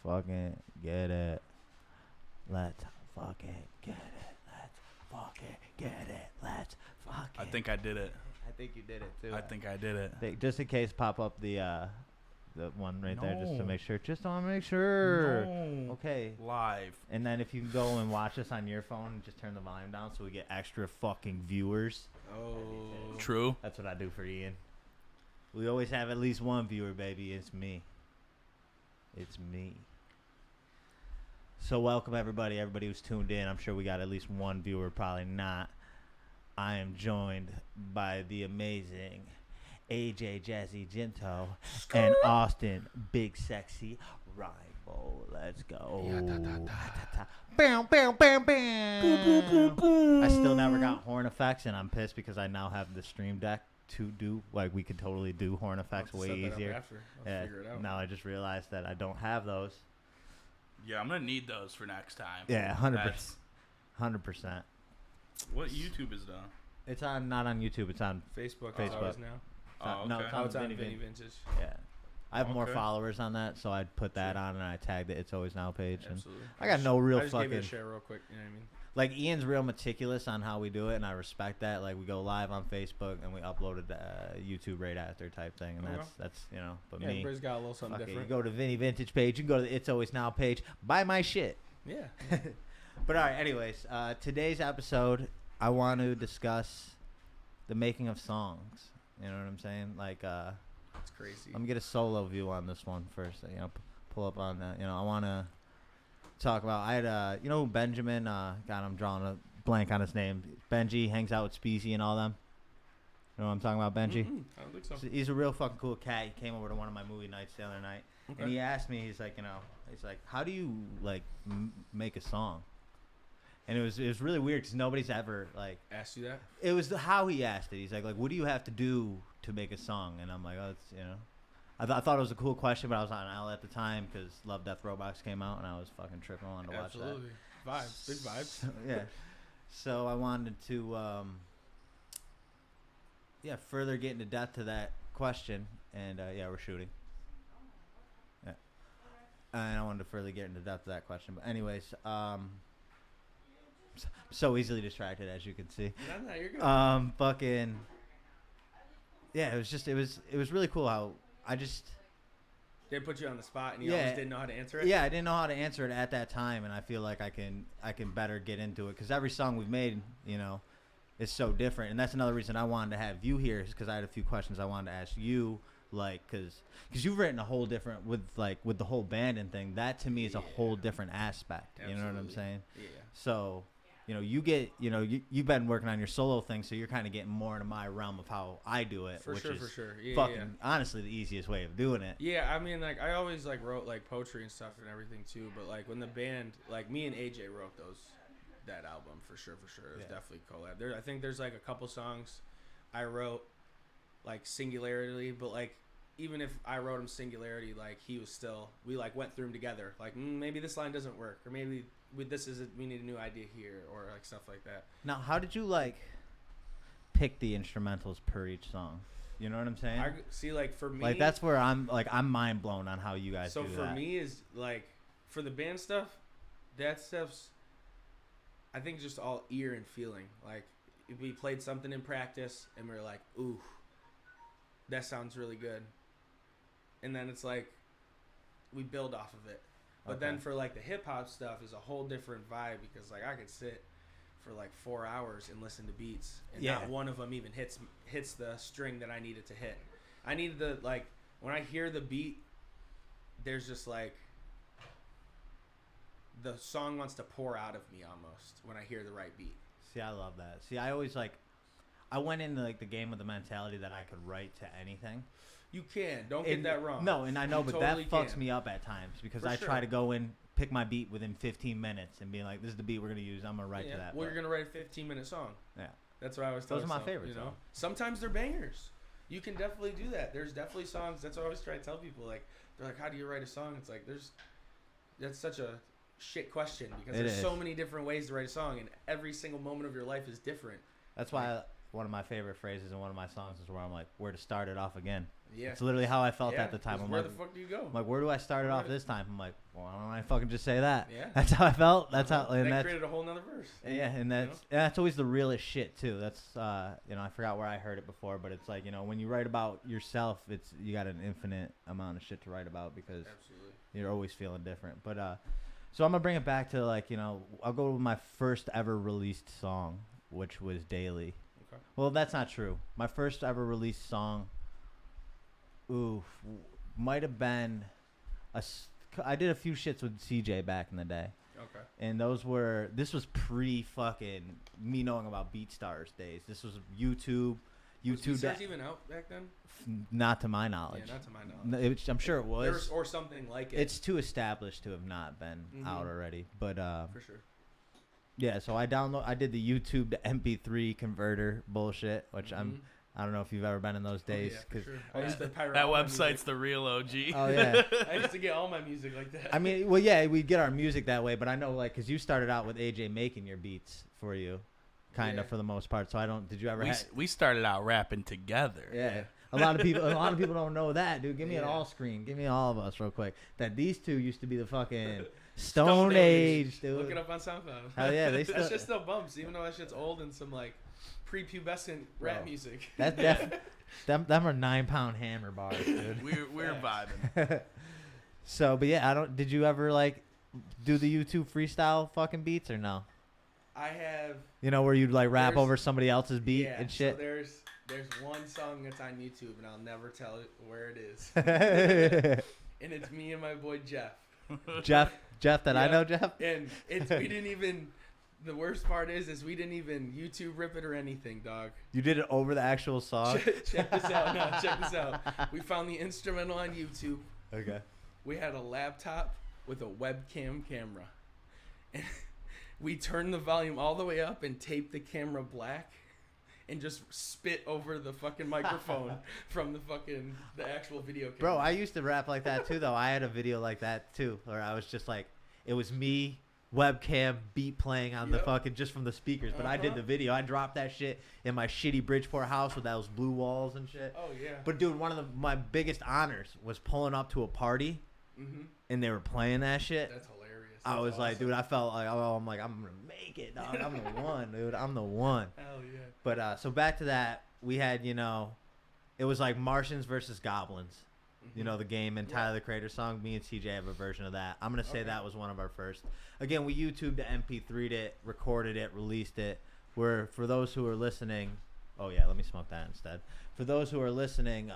fucking get it. Let's fucking get it. Let's fucking get it. Let's fucking. I think I did it. I think you did it too. I think I did it. Just in case, pop up the one right there, just to make sure. Just want to make sure. No. Okay. Live. And then if you can go and watch us on your phone, just turn the volume down so we get extra fucking viewers. Oh. True. That's what I do for Ian. We always have at least one viewer, baby. It's me. It's me. So welcome everybody who's tuned in. I'm sure we got at least one viewer, probably not. I am joined by the amazing Aj Jazzy Guinto and Austin Big Sexy Rheinbolt. Let's go. Bam, bam, bam, bam. I still never got horn effects, and I'm pissed because I now have the Stream Deck to do, like, we could totally do horn effects way easier. I'll figure it out. Now I just realized that I don't have those. Yeah, I'm gonna need those for next time. Yeah, 100%. 100%. What YouTube is done? It's on, not on YouTube. It's on Facebook. Facebook. Now. Oh, no, okay. it's on It's on Vinny Vinny Vintage. Yeah, I have more Okay. followers on that, so I'd put that on and I tagged it. It's always now page. And Absolutely. I got no real I just gave it a fucking. share real quick. You know what I mean? Like, Ian's real meticulous on how we do it, and I respect that. Like, we go live on Facebook and we upload it to YouTube right after type thing, and Okay. that's you know. But Yeah, me, everybody's got a little something fuck it, you different. go to Vinny Vintage page. You can go to the It's Always Now page. Buy my shit. Yeah. But all right, anyways, today's episode, I want to discuss the making of songs. You know what I'm saying? Like, It's crazy. let me get a solo view on this one first. You know, pull up on that. You know, I want to talk about. I had, you know, who Benjamin. God, I'm drawing a blank on his name. Benji hangs out with Speezy and all them. You know what I'm talking about, Benji? I don't think so. So he's a real fucking cool cat. He came over to one of my movie nights the other night, Okay. and he asked me. He's like, you know, he's like, how do you like make a song? And it was really weird because nobody's ever like. Asked you that? It was how he asked it. He's like, what do you have to do to make a song? And I'm like, oh, it's, you know, I thought it was a cool question, but I was on L at the time because Love Death Robots came out, and I was fucking tripping on to watch Absolutely. Vibes. Big vibes. that. Yeah. So I wanted to, further get into depth to that question, and yeah, we're shooting. Yeah. And I wanted to further get into depth to that question, but anyways, so easily distracted, as you can see. No, you're good. Fucking. Yeah, it was really cool how I just. They put you on the spot and you Yeah. almost didn't know how to answer it? Yeah, I didn't know how to answer it at that time, and I feel like I can better get into it because every song we've made, you know, is so different, and that's another reason I wanted to have you here, is because I had a few questions I wanted to ask you, like, because you've written a whole different with the whole band and thing. That to me is a whole different aspect. You know what I'm Absolutely. saying? Yeah. So, you know, you've been working on your solo thing, so you're kind of getting more into my realm of how I do it, For which sure, is for sure. Yeah, fucking yeah. honestly the easiest way of doing it. Yeah, I mean, like, I always, like, wrote, like, poetry and stuff and everything, too. But, like, when the band, like, me and AJ wrote that album, for sure, for sure. It was Yeah. definitely collab. I think there's, like, a couple songs I wrote, like, singularly. But, like, even if I wrote them singularity, like, he was still, we, like, went through them together. Like, maybe this line doesn't work. Or maybe we need a new idea here. Or, like, stuff like that. Now, how did you like pick the instrumentals per each song? You know what I'm saying? I see, like, for me, Like, that's where I'm mind blown on how you guys so do for that. me is, like, for the band stuff, that stuff's, I think, just all ear and feeling. Like, if we played something in practice and we were like, ooh, that sounds really good. And then it's like, we build off of it. But then Okay. for, like, the hip-hop stuff is a whole different vibe because, like, I could sit for, like, 4 hours and listen to beats. And Yeah. not one of them even hits the string that I needed to hit. I needed the, like, when I hear the beat, there's just, like, the song wants to pour out of me almost when I hear the right beat. See, I love that. See, I always I went into like the game with the mentality that I could write to anything. You can. Don't get And- that wrong. No, and I know, You but totally that fucks can. me up at times because For I try sure. to go in, pick my beat within 15 minutes and be like, this is the beat we're going to use. I'm going to write to that. Well, but- you're going to write a 15-minute song. Yeah. That's what I always tell Those are my myself, favorites, you know? though. Sometimes they're bangers. You can definitely do that. There's definitely songs. That's what I always try to tell people. Like, they're like, how do you write a song? It's like, that's such a shit question because It there's is. so many different ways to write a song and every single moment of your life is different. That's why one of my favorite phrases in one of my songs is where I'm like, where to start it off again. Yeah. It's literally how I felt at the time. Where the fuck do you go? I'm like, where do I start it off this time? I'm like, well, why don't I fucking just say that? Yeah. That's how I felt. That's how. And that created a whole nother verse. Yeah, and that's always the realest shit too. That's you know, I forgot where I heard it before, but it's like, you know, when you write about yourself, you got an infinite amount of shit to write about because you're always feeling different. But so I'm gonna bring it back to, like, you know, I'll go with my first ever released song, which was Daily. Okay. Well, that's not true. My first ever released song, might have been I did a few shits with CJ back in the day. Okay. And this was pre fucking me knowing about Beatstars days. This was YouTube. Was Beatstars even out back then? Not to my knowledge. Yeah, not to my knowledge. I'm sure it was. Or something like it. It's too established to have not been out already. But for sure. Yeah, so I did the YouTube to MP3 converter bullshit, which I don't know if you've ever been in those days. Oh, yeah, for sure. That website's the real OG. Oh, yeah. I used to get all my music like that. I mean, well, yeah, we get our music that way, but I know, like, because you started out with AJ making your beats for you, kind of, for the most part. So did you ever we started out rapping together. Yeah. A lot of people don't know that, dude. Give me an all screen. Give me all of us real quick. That these two used to be the fucking Stone Age, dude. Look it up on SoundCloud. Hell yeah, that shit still bumps, even though that shit's old and some, like, prepubescent rap music. Them are 9-pound hammer bars, dude. We're vibing. So, but yeah, did you ever, like, do the YouTube freestyle fucking beats or no? I have. You know, where you'd, like, rap over somebody else's beat and shit? So there's one song that's on YouTube, and I'll never tell it where it is. And it's me and my boy Jeff. Jeff that I know, Jeff? And we didn't even. The worst part is we didn't even YouTube rip it or anything, dog. You did it over the actual song? Check this out. No, check this out. We found the instrumental on YouTube. Okay. We had a laptop with a webcam camera. And we turned the volume all the way up and taped the camera black and just spit over the fucking microphone from the actual video camera. Bro, I used to rap like that too, though. I had a video like that too, where I was just like, it was me, webcam, beat playing on the fucking, just from the speakers. But I did the video. I dropped that shit in my shitty Bridgeport house with those blue walls and shit. Oh, yeah. But, dude, one of my biggest honors was pulling up to a party, and they were playing that shit. That's hilarious. I was awesome. Like, dude, I felt like, I'm like, I'm going to make it, dog. I'm the one, dude. I'm the one. Hell yeah. But, so back to that, we had, you know, it was like Martians versus Goblins. You know, the game and Tyler the Creator song. Me and CJ have a version of that. I'm going to say that was one of our first. Again, we YouTubed it, MP3'd it, recorded it, released it. For those who are listening, oh yeah, let me smoke that instead. For those who are listening,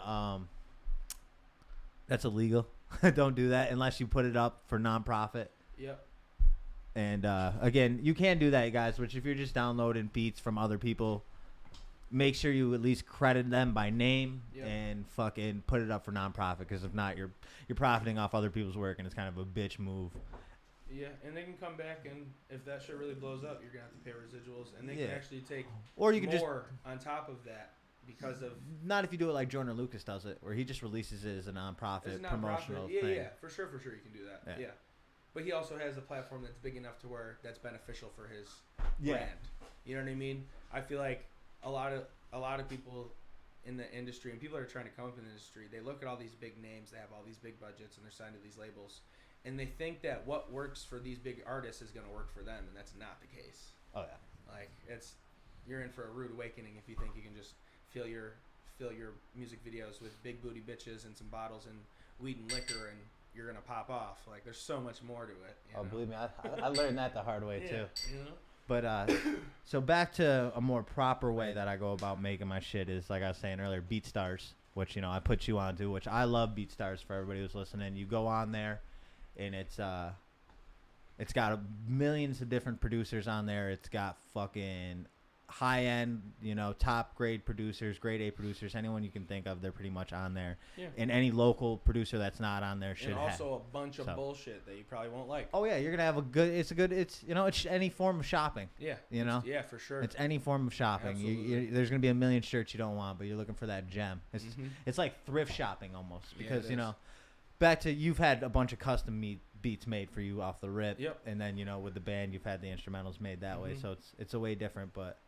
that's illegal. Don't do that unless you put it up for nonprofit. Yep. And again, you can do that, guys, which if you're just downloading beats from other people, make sure you at least credit them by name and fucking put it up for nonprofit, because if not, you're profiting off other people's work, and it's kind of a bitch move. Yeah, and they can come back, and if that shit really blows up, you're gonna have to pay residuals, and they can actually take or you can more on top of that because of not if you do it like Jordan Lucas does it, where he just releases it as a nonprofit promotional thing. Yeah, for sure you can do that. Yeah. But he also has a platform that's big enough to where that's beneficial for his brand. You know what I mean? I feel like a lot of people in the industry, and people that are trying to come up in the industry, they look at all these big names, they have all these big budgets, and they're signed to these labels, and they think that what works for these big artists is going to work for them, and that's not the case. Oh yeah. Like, you're in for a rude awakening if you think you can just fill your music videos with big booty bitches and some bottles and weed and liquor, and you're gonna pop off. Like, there's so much more to it. You know? Believe me, I learned that the hard way too. You know. But so back to a more proper way that I go about making my shit is, like I was saying earlier, Beatstars, which, you know, I put you on to, which I love Beatstars. For everybody who's listening, you go on there, and it's got millions of different producers on there. It's got fucking high-end, you know, top-grade producers, grade A producers, anyone you can think of, they're pretty much on there. Yeah. And any local producer that's not on there should have. And also a bunch of bullshit that you probably won't like. Oh, yeah, you're going to have it's, you know, it's any form of shopping. Yeah. You know? Yeah, for sure. It's any form of shopping. There's going to be a million shirts you don't want, but you're looking for that gem. It's like thrift shopping almost, because, you know, back to, you've had a bunch of custom beats made for you off the rip. Yep. And then, you know, with the band, you've had the instrumentals made that way. So it's a way different, but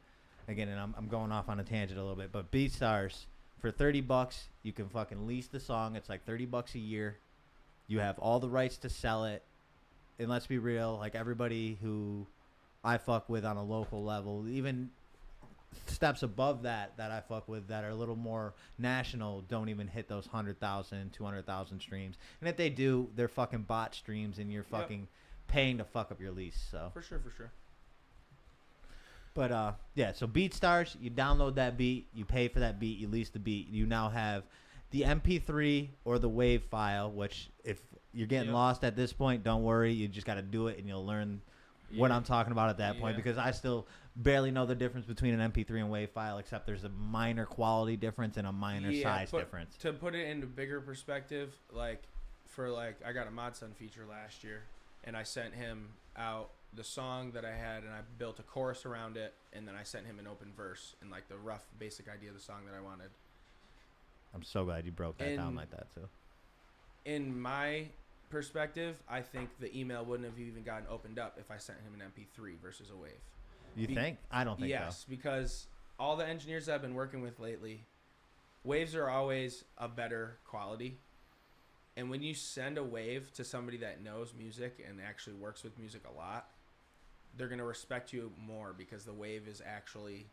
again, and I'm going off on a tangent a little bit, but Beatstars, for $30, you can fucking lease the song. It's like $30 a year. You have all the rights to sell it. And let's be real, like everybody who I fuck with on a local level, even steps above that I fuck with that are a little more national, don't even hit those 100,000, 200,000 streams. And if they do, they're fucking bot streams, and you're fucking paying to fuck up your lease. So For sure. But yeah, so Beatstars, you download that beat, you pay for that beat, you lease the beat. You now have the MP3 or the WAV file, which if you're getting lost at this point, don't worry. You just got to do it, and you'll learn what I'm talking about at that point, because I still barely know the difference between an MP3 and WAV file, except there's a minor quality difference and a minor size difference. To put it into bigger perspective, I got a Mod Sun feature last year, and I sent him out the song that I had, and I built a chorus around it, and then I sent him an open verse and like the rough basic idea of the song that I wanted. I'm so glad you broke that down like that too. In my perspective, I think the email wouldn't have even gotten opened up if I sent him an MP3 versus a WAV. You think? I don't think so. Yes, because all the engineers that I've been working with lately, WAVs are always a better quality. And when you send a WAV to somebody that knows music and actually works with music a lot, they're going to respect you more, because the WAV is actually...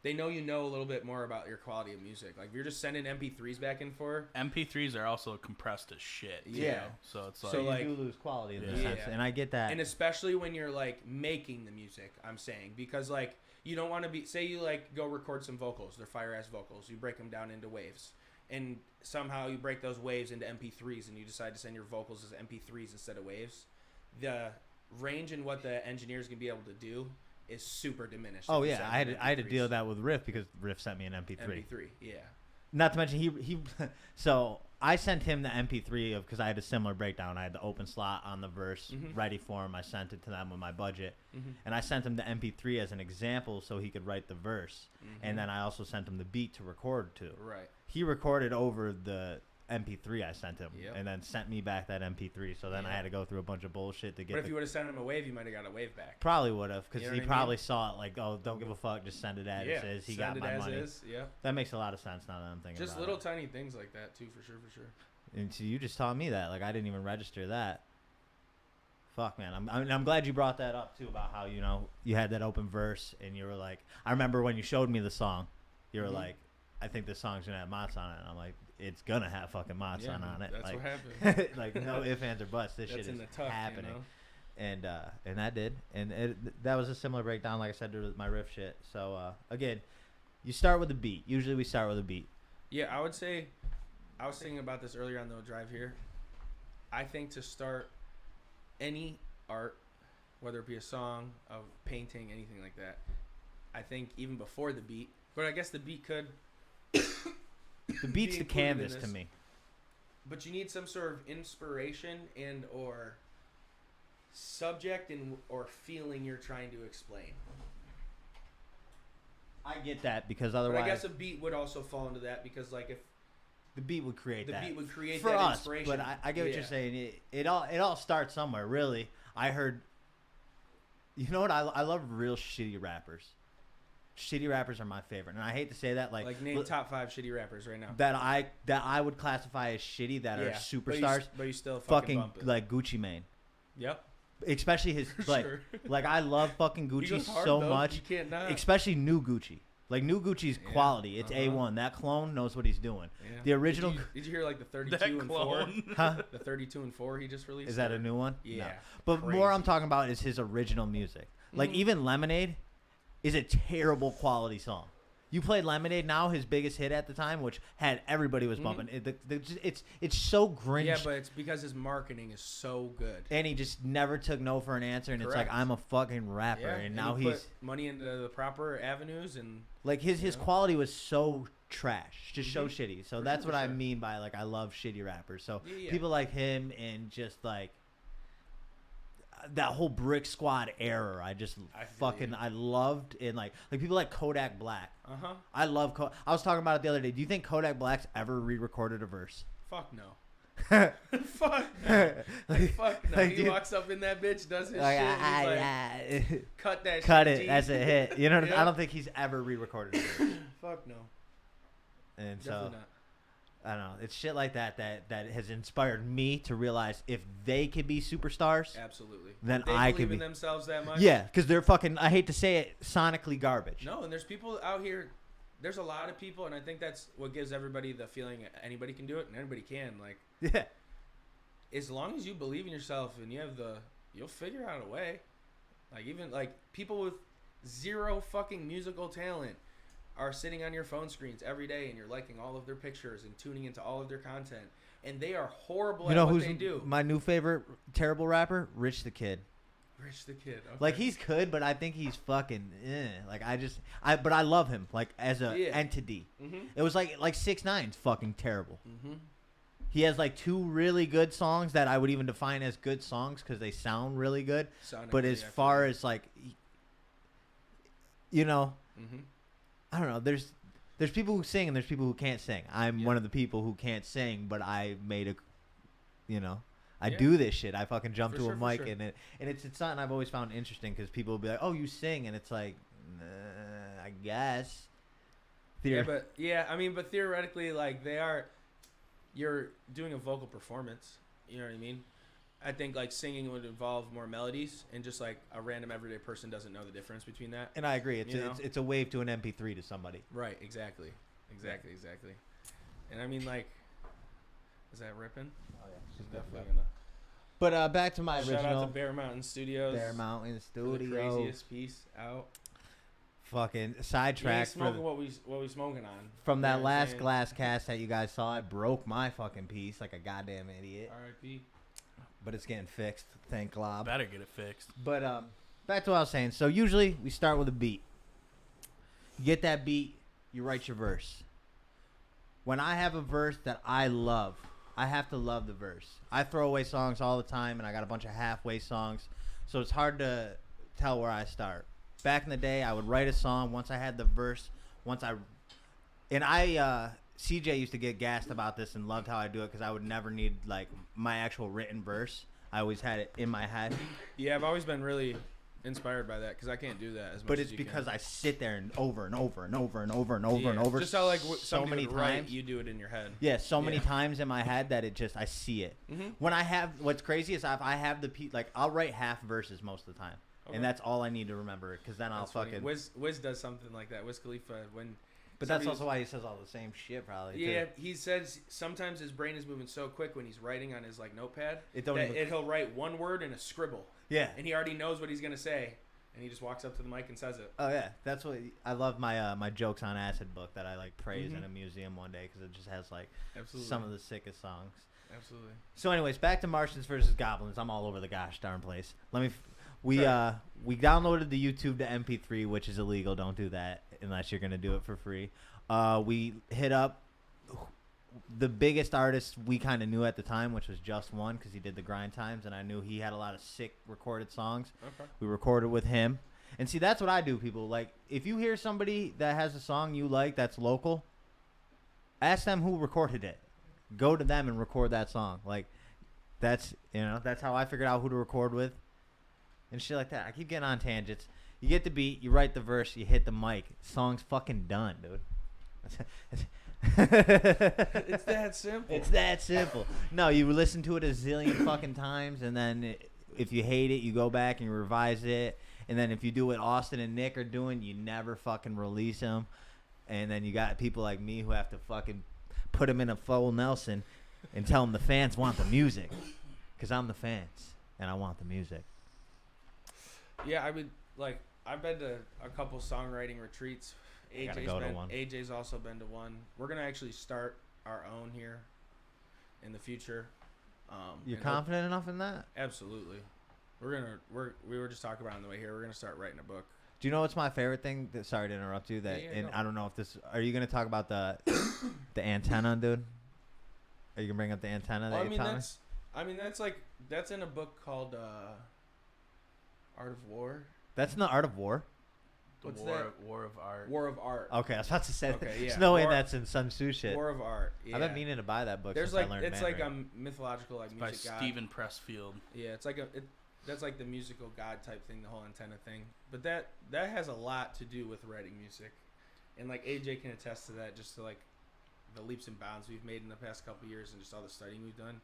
They know you know a little bit more about your quality of music. Like, if you're just sending MP3s back and forth... MP3s are also compressed as shit. Yeah. So it's like... So you do lose quality in this sense, and I get that. And especially when you're, like, making the music, I'm saying. Because, like, you don't want to be... Say you, like, go record some vocals. They're fire-ass vocals. You break them down into waves. And somehow you break those waves into MP3s, and you decide to send your vocals as MP3s instead of waves. The range in what the engineers can be able to do is super diminished. Oh yeah, I had to deal with that with Riff, because Riff sent me an MP3. MP3, yeah. Not to mention he so I sent him the MP3 of, because I had a similar breakdown. I had the open slot on the verse ready for him. I sent it to them with my budget, and I sent him the MP3 as an example so he could write the verse, and then I also sent him the beat to record to. Right. He recorded over the MP3 I sent him, and then sent me back that MP3. So then I had to go through a bunch of bullshit to get. But if you would have sent him a WAV, you might have got a WAV back. Probably would have, because You know he what I probably saw it like, oh, don't give a fuck, just send it as it is. He got my money. Yeah. That makes a lot of sense now that I'm thinking Just about little it. tiny things like that too, for sure. And so you just taught me that. Like, I didn't even register that. Fuck, man. I'm glad you brought that up too, about how, you had that open verse, and you were like, I remember when you showed me the song, you were like, I think this song's gonna have Mats on it. And I'm like, it's gonna have fucking Mats on it. That's like, what happened. like, no ifs, ands, or buts. This That's shit in is the tuck, happening. And that did. And that was a similar breakdown, like I said, to my riff shit. So, again, you start with a beat. Usually we start with a beat. Yeah, I would say, I was thinking about this earlier on the drive here. I think to start any art, whether it be a song, a painting, anything like that, I think even before the beat, but I guess the beat could... The beat's the canvas to me. But you need some sort of inspiration and or subject and or feeling you're trying to explain. I get that, because otherwise... But I guess a beat would also fall into that, because like if... The beat would create that. The beat would create for that us, inspiration. But I get what you're saying. It all starts somewhere, really. I heard... You know what? I love real shitty rappers. Shitty rappers are my favorite, and I hate to say that. Like name top 5 shitty rappers right now. That I would classify as shitty, that are superstars. But you still fucking bump it. like Gucci Mane. Yep. Especially his like I love fucking Gucci so much. You can't not. Especially new Gucci. Like new Gucci's quality. It's A1. That clone knows what he's doing. Yeah. The original. Did you hear like the 32 and 4? Huh? The 32 and 4 he just released. Is that a new one? Yeah. No. But Crazy. more I'm talking about is his original music. Like even Lemonade is a terrible quality song. You played Lemonade now, his biggest hit at the time, which had everybody was bumping. It's so Grinch. Yeah, but it's because his marketing is so good. And he just never took no for an answer, and Correct. It's like, I'm a fucking rapper, Yeah, and now he he's put money into the proper avenues, and like his quality was so trash, just so shitty. So that's what I sure. mean by like I love shitty rappers. So Yeah. people like him and just like that whole Brick Squad era, I loved, and like people like Kodak Black. I love I was talking about it the other day. Do you think Kodak Black's ever re-recorded a verse? Fuck no. Fuck no. Fuck no. Like, He dude, walks up in that bitch, does his like, shit, and he's like, cut that cut shit, it. G. That's a hit. You know, what I Yeah. don't think he's ever re-recorded it. Fuck no. And Definitely so not. I don't know. It's shit like that has inspired me to realize if they could be superstars, Absolutely. then They I believe could in be. themselves that much. Yeah, because they're fucking. I hate to say it, sonically garbage. No, and there's people out here. There's a lot of people, and I think that's what gives everybody the feeling anybody can do it, and anybody can. Like, Yeah. as long as you believe in yourself and you have you'll figure out a way. Like, even like people with zero fucking musical talent are sitting on your phone screens every day, and you're liking all of their pictures and tuning into all of their content, and they are horrible You at know what who's they do. my new favorite terrible rapper? Rich the Kid. Rich the Kid. Okay. Like, he's good, but I think he's fucking. Like, but I love him. Like, as a entity. Mm-hmm. It was like 6ix9ine's fucking terrible. Mm-hmm. He has like 2 really good songs that I would even define as good songs because they sound really good. But as far as like, you know, Mm-hmm. I don't know. There's people who sing and there's people who can't sing. I'm one of the people who can't sing, but I made a, you know, I do this shit. I fucking jump to a mic and it's something I've always found interesting because people will be like, "Oh, you sing," and it's like, I guess. I mean, but theoretically, like you're doing a vocal performance. You know what I mean? I think like singing would involve more melodies, and just like a random everyday person doesn't know the difference between that. And I agree. It's You know? it's a wave to an MP3 to somebody. Right. Exactly. And I mean, like, is that ripping? Oh yeah, She's definitely gonna. But back to my Shout original. out to Bear Mountain Studios. Bear Mountain for the Studios. craziest piece out. Fucking You sidetrack ain't smoking what we smoking on. from You know that what I'm last saying? glass cast that you guys saw. I broke my fucking piece like a goddamn idiot. R.I.P. But it's getting fixed. Thank God. Better get it fixed. But back to what I was saying. So usually we start with a beat. You get that beat, you write your verse. When I have a verse that I love, I have to love the verse. I throw away songs all the time, and I got a bunch of halfway songs, so it's hard to tell where I start. Back in the day, I would write a song once I had the verse. CJ used to get gassed about this and loved how I do it because I would never need like my actual written verse. I always had it in my head. Yeah, I've always been really inspired by that because I can't do that as much. But it's as you because can. I sit there and over and over and over and over and over and over. Just how like so many times write, you do it in your head. Yeah, so many times in my head that I see it. Mm-hmm. When I have, what's crazy is if I have like I'll write half verses most of the time, and that's all I need to remember because then I'll fucking. Wiz does something like that. Wiz Khalifa when. But that's also why he says all the same shit, probably. Yeah, too. He says sometimes his brain is moving so quick when he's writing on his like notepad he'll write one word in a scribble. Yeah. And he already knows what he's gonna say, and he just walks up to the mic and says it. Oh yeah, that's what I love my jokes on acid book that I like praise in a museum one day because it just has like some of the sickest songs. Absolutely. So, anyways, back to Martians versus Goblins. I'm all over the gosh darn place. We downloaded the YouTube to MP3, which is illegal. Don't do that unless you're gonna do it for free. We hit up the biggest artist we kind of knew at the time, which was Just One, because he did the Grind Times, and I knew he had a lot of sick recorded songs. Okay. We recorded with him. And see, that's what I do, people. Like, if you hear somebody that has a song you like that's local, ask them who recorded it. Go to them and record that song. Like, that's how I figured out who to record with and shit like that. I keep getting on tangents. You get the beat, you write the verse, you hit the mic. Song's fucking done, dude. It's that simple. It's that simple. No, you listen to it a zillion fucking times, and then if you hate it, you go back and you revise it. And then if you do what Austin and Nick are doing, you never fucking release them. And then you got people like me who have to fucking put them in a full Nelson and tell them the fans want the music. Because I'm the fans, and I want the music. Yeah, I mean, like, I've been to a couple songwriting retreats. AJ's also been to one. We're gonna actually start our own here in the future. You're confident enough in that? Absolutely. We were just talking about it on the way here. We're gonna start writing a book. Do you know what's my favorite thing? Sorry to interrupt you. I don't know if this. Are you gonna talk about the antenna, dude? Are you gonna bring up the antenna that you taught me? That's in a book called Art of War. That's in the Art of War. What's War, that? War of Art. War of Art. Okay, I was about to say. Okay, There's yeah. no way War- that's in Sun Tzu shit. War of Art. Yeah. I've been meaning to buy that book. There's since like I learned it's like Mandarin. a mythological like It's by music god. Stephen Pressfield. Yeah, it's like that's like the musical god type thing, the whole antenna thing. But that has a lot to do with writing music, and like AJ can attest to that. Just to like the leaps and bounds we've made in the past couple of years, and just all the studying we've done.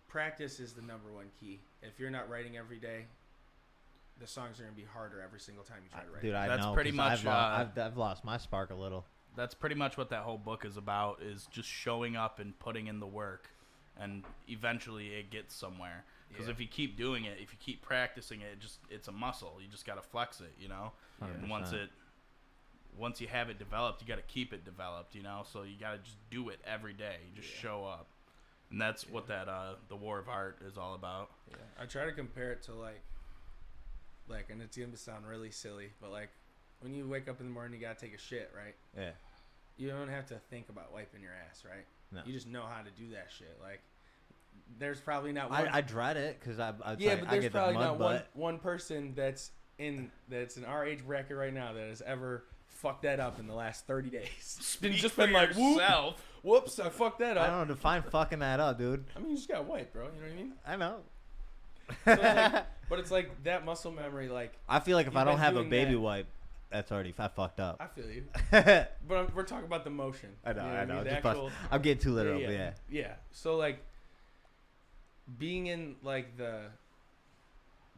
Practice is the number one key. If you're not writing every day, the songs are gonna be harder every single time you try to write. Dude, I That's know. pretty 'cause much, I've lost my spark a little. That's pretty much what that whole book is about, is just showing up and putting in the work, and eventually it gets somewhere. Because Yeah. if you keep doing it, if you keep practicing it, it's a muscle. You just got to flex it, you know? And 100%. once you have it developed, you got to keep it developed, you know? So you got to just do it every day. You just show up. And that's what that the War of Art is all about. Yeah, I try to compare it to like, and it's gonna sound really silly, but like when you wake up in the morning, you gotta take a shit, right? Yeah. You don't have to think about wiping your ass, right? No. You just know how to do that shit. Like, there's probably not one. I dread it because I but I there's get probably the not mud butt. one person that's in our age bracket right now that has ever fucked that up in the last 30 days. Speak just for been like, yourself. whoops, I fucked that I up. don't know. Define fucking that up, dude. I mean, you just got wiped, bro. You know what I mean? I know. So it's like, but it's like that muscle memory. Like, I feel like if You've I don't been have a doing baby that. wipe, that's already I fucked up. I feel you. I But we're talking about the motion. know. You know what I know. The Just actual, I'm getting too literal. But yeah. yeah. So like, being in like the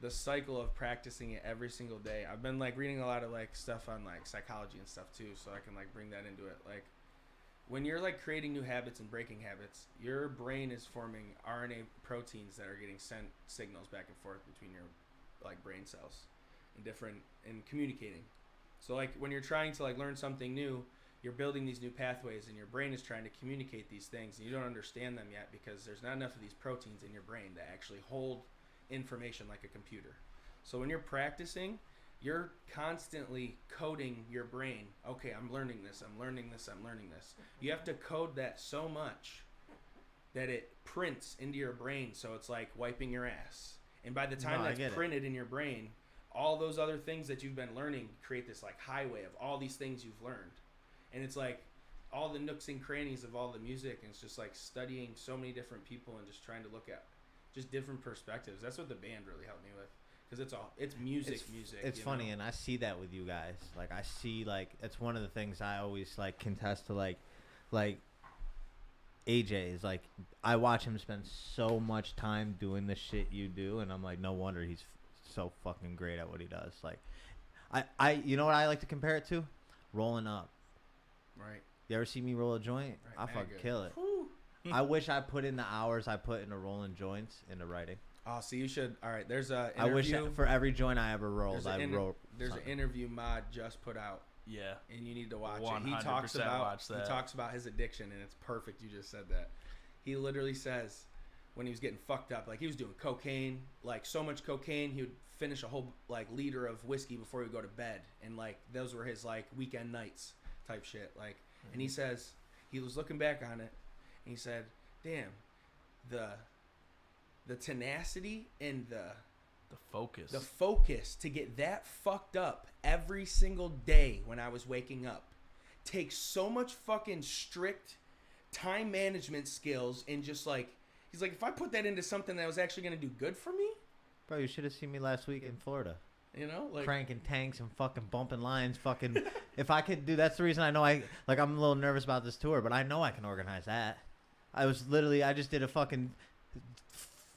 cycle of practicing it every single day. I've been like reading a lot of like stuff on like psychology and stuff too, so I can like bring that into it. Like, when you're like creating new habits and breaking habits, your brain is forming RNA proteins that are getting sent signals back and forth between your like brain cells and communicating. So like when you're trying to like learn something new, you're building these new pathways and your brain is trying to communicate these things and you don't understand them yet because there's not enough of these proteins in your brain that actually hold information like a computer. So when you're practicing, you're constantly coding your brain. Okay, I'm learning this, I'm learning this, I'm learning this. You have to code that so much that it prints into your brain, so it's like wiping your ass. And by the time that's printed in your brain, all those other things that you've been learning create this like highway of all these things you've learned. And it's like all the nooks and crannies of all the music, and it's just like studying so many different people and just trying to look at just different perspectives. That's what the band really helped me with. Because it's music. It's funny, and I see that with you guys. Like, I see, like, it's one of the things I always, like, contest to, like AJ is, like, I watch him spend so much time doing the shit you do, and I'm like, no wonder he's so fucking great at what he does. Like, I you know what I like to compare it to? Rolling up. Right. You ever see me roll a joint? Right, I fucking good. kill it. I wish I put in the hours I put into rolling joints into writing. Oh, so you should. All right, there's a I wish interview. for every joint I ever rolled, There's an interview Mod just put out, Yeah. and you need to watch it. 100% watch that. He talks about his addiction, and it's perfect. You just said that. He literally says when he was getting fucked up, like he was doing cocaine, like so much cocaine, he would finish a whole like liter of whiskey before he would go to bed, and like those were his like weekend nights type shit. Like, and he says he was looking back on it, and he said, "Damn, the tenacity and The focus to get that fucked up every single day when I was waking up takes so much fucking strict time management skills, and just like he's like, if I put that into something that was actually going to do good for me, Bro, you should have seen me last week in Florida. you know, like Cranking tanks and fucking bumping lines. Fucking, if I could do, that's the reason I know I'm a little nervous about this tour, but I know I can organize that. I just did a fucking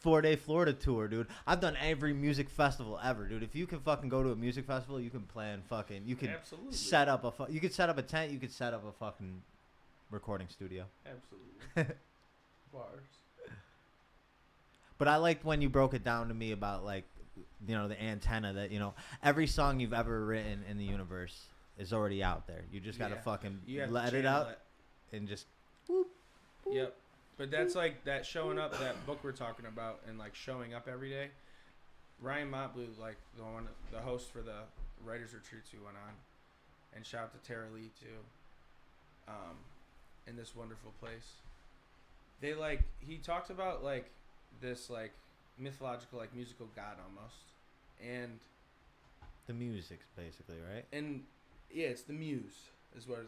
4-day Florida tour, dude. I've done every music festival ever, dude. If you can fucking go to a music festival, you can plan fucking, you can absolutely set up you could set up a tent, you could set up a fucking recording studio. absolutely bars. But I liked when you broke it down to me about, like, you know, the antenna that, you know, every song you've ever written in the universe is already out there. You just gotta fucking You have to let it channel out and just Yep. But that's like that showing up, that book we're talking about, and like showing up every day. Ryan Motley, like the host for the writers retreats we went on, and shout out to Tara Lee too. In this wonderful place, they like he talked about like this like mythological like musical god almost, and The music's basically, right? And yeah, it's the Muse is what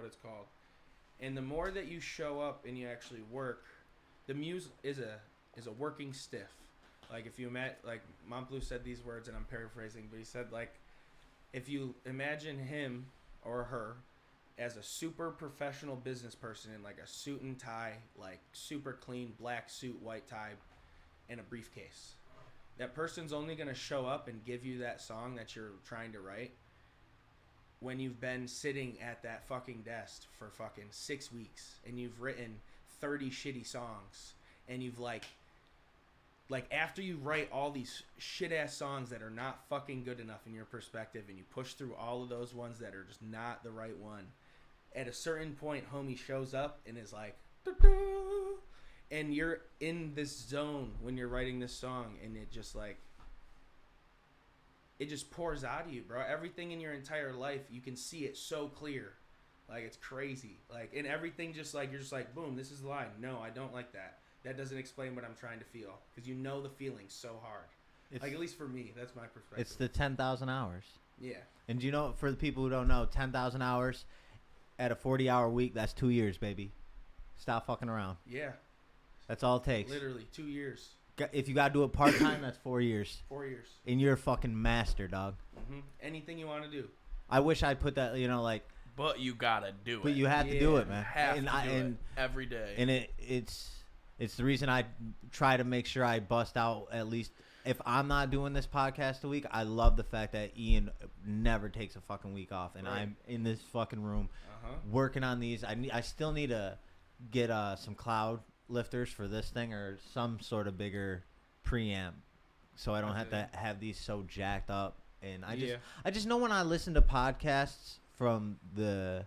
it's called. And the more that you show up and you actually work, the Muse is a working stiff. Like if you like Montbleu said these words, and I'm paraphrasing, but he said like, if you imagine him or her as a super professional business person in like a suit and tie, like super clean black suit, white tie, and a briefcase. That person's only going to show up and give you that song that you're trying to write when you've been sitting at that fucking desk for fucking 6 weeks and you've written 30 shitty songs and you've like after you write all these shit ass songs that are not fucking good enough in your perspective and you push through all of those ones that are just not the right one, at a certain point homie shows up and is like doo-doo, and you're in this zone when you're writing this song, and it just like it just pours out of you, bro. Everything in your entire life, you can see it so clear. Like it's crazy. Like, and everything just like you're just like, boom, this is the line. No, I don't like that. That doesn't explain what I'm trying to feel, because you know the feeling so hard. Like, at least for me, that's my perspective. It's the 10,000 hours. Yeah. And you know, for the people who don't know, 10,000 hours at a 40-hour week, that's 2 years, baby. Stop fucking around. Yeah. That's all it takes. Literally 2 years. If you gotta do it part time, that's 4 years. 4 years. And you're a fucking master, dog. Mm-hmm. Anything you want to do. I wish I'd put that, you know, like. But you gotta do it. But you have to do it, man. You have to do it every day. And it's the reason I try to make sure I bust out at least. If I'm not doing this podcast a week, I love the fact that Ian never takes a fucking week off, and I'm in this fucking room working on these. I still need to get some cloud lifters for this thing, or some sort of bigger preamp, so I don't have to have these so jacked up. And I just know when I listen to podcasts from the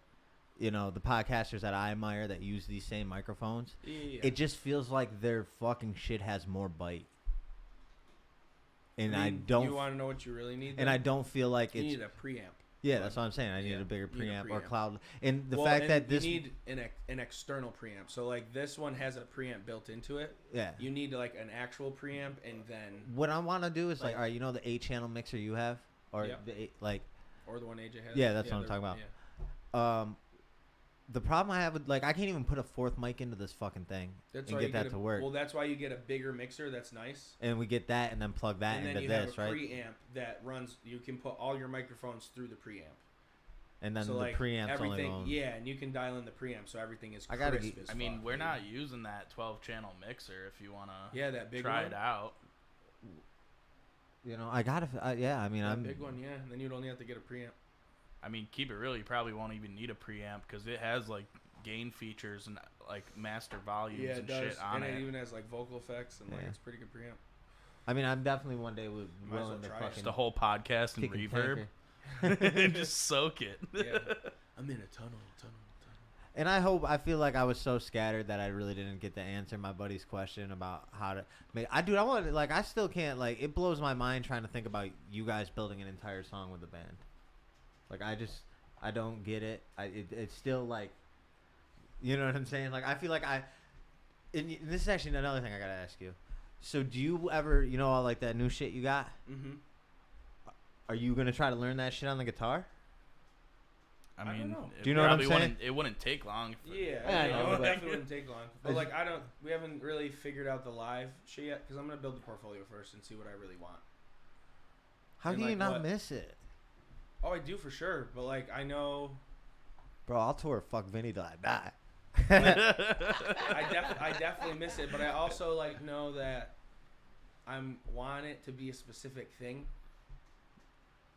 podcasters that I admire that use these same microphones, it just feels like their fucking shit has more bite. And I don't. You want to know what you really need? And I don't feel like you need a preamp. Yeah, that's what I'm saying. I need a bigger preamp or cloud. And the fact that this you need an external preamp. So like this one has a preamp built into it. Yeah. You need like an actual preamp, and then what I want to do is like, all right, you know the 8-channel mixer you have, or or the one AJ has. Yeah, that's what I'm talking about. Yeah. The problem I have with, like, I can't even put a fourth mic into this fucking thing and get that to work. Well, that's why you get a bigger mixer. That's nice. And we get that and then plug that into this, right? And then you have a preamp that runs. You can put all your microphones through the preamp. And then the preamp's only on. Yeah, and you can dial in the preamp so everything is crisp as fuck. I mean, we're not using that 12-channel mixer if you want to that big try one. it out. You know, I got to, I mean, I'm... big one, yeah. And then you'd only have to get a preamp. I mean, keep it real, you probably won't even need a preamp because it has, like, gain features and, like, master volumes and shit on it. And it even has, like, vocal effects and, like, it's pretty good preamp. I mean, I'm definitely one day willing to fucking... Just the whole podcast and reverb. Just soak it. Yeah. I'm in a tunnel. And I feel like I was so scattered that I really didn't get to answer my buddy's question about how to make. I want to, like, I still can't, like, it blows my mind trying to think about you guys building an entire song with a band. Like, I don't get it. It's still like, you know what I'm saying? Like, I feel like and this is actually another thing I gotta ask you. So do you ever, you know, all like that new shit you got? Mm-hmm. Are you gonna try to learn that shit on the guitar? I mean, do you know what I'm saying? It wouldn't take long. It definitely wouldn't take long. But like, we haven't really figured out the live shit yet, because I'm gonna build the portfolio first and see what I really want. How can you not miss it? Oh, I do for sure. But like, I know. Bro, I'll tour fuck Vinny till I die. I definitely miss it, but I also like know that I want it to be a specific thing.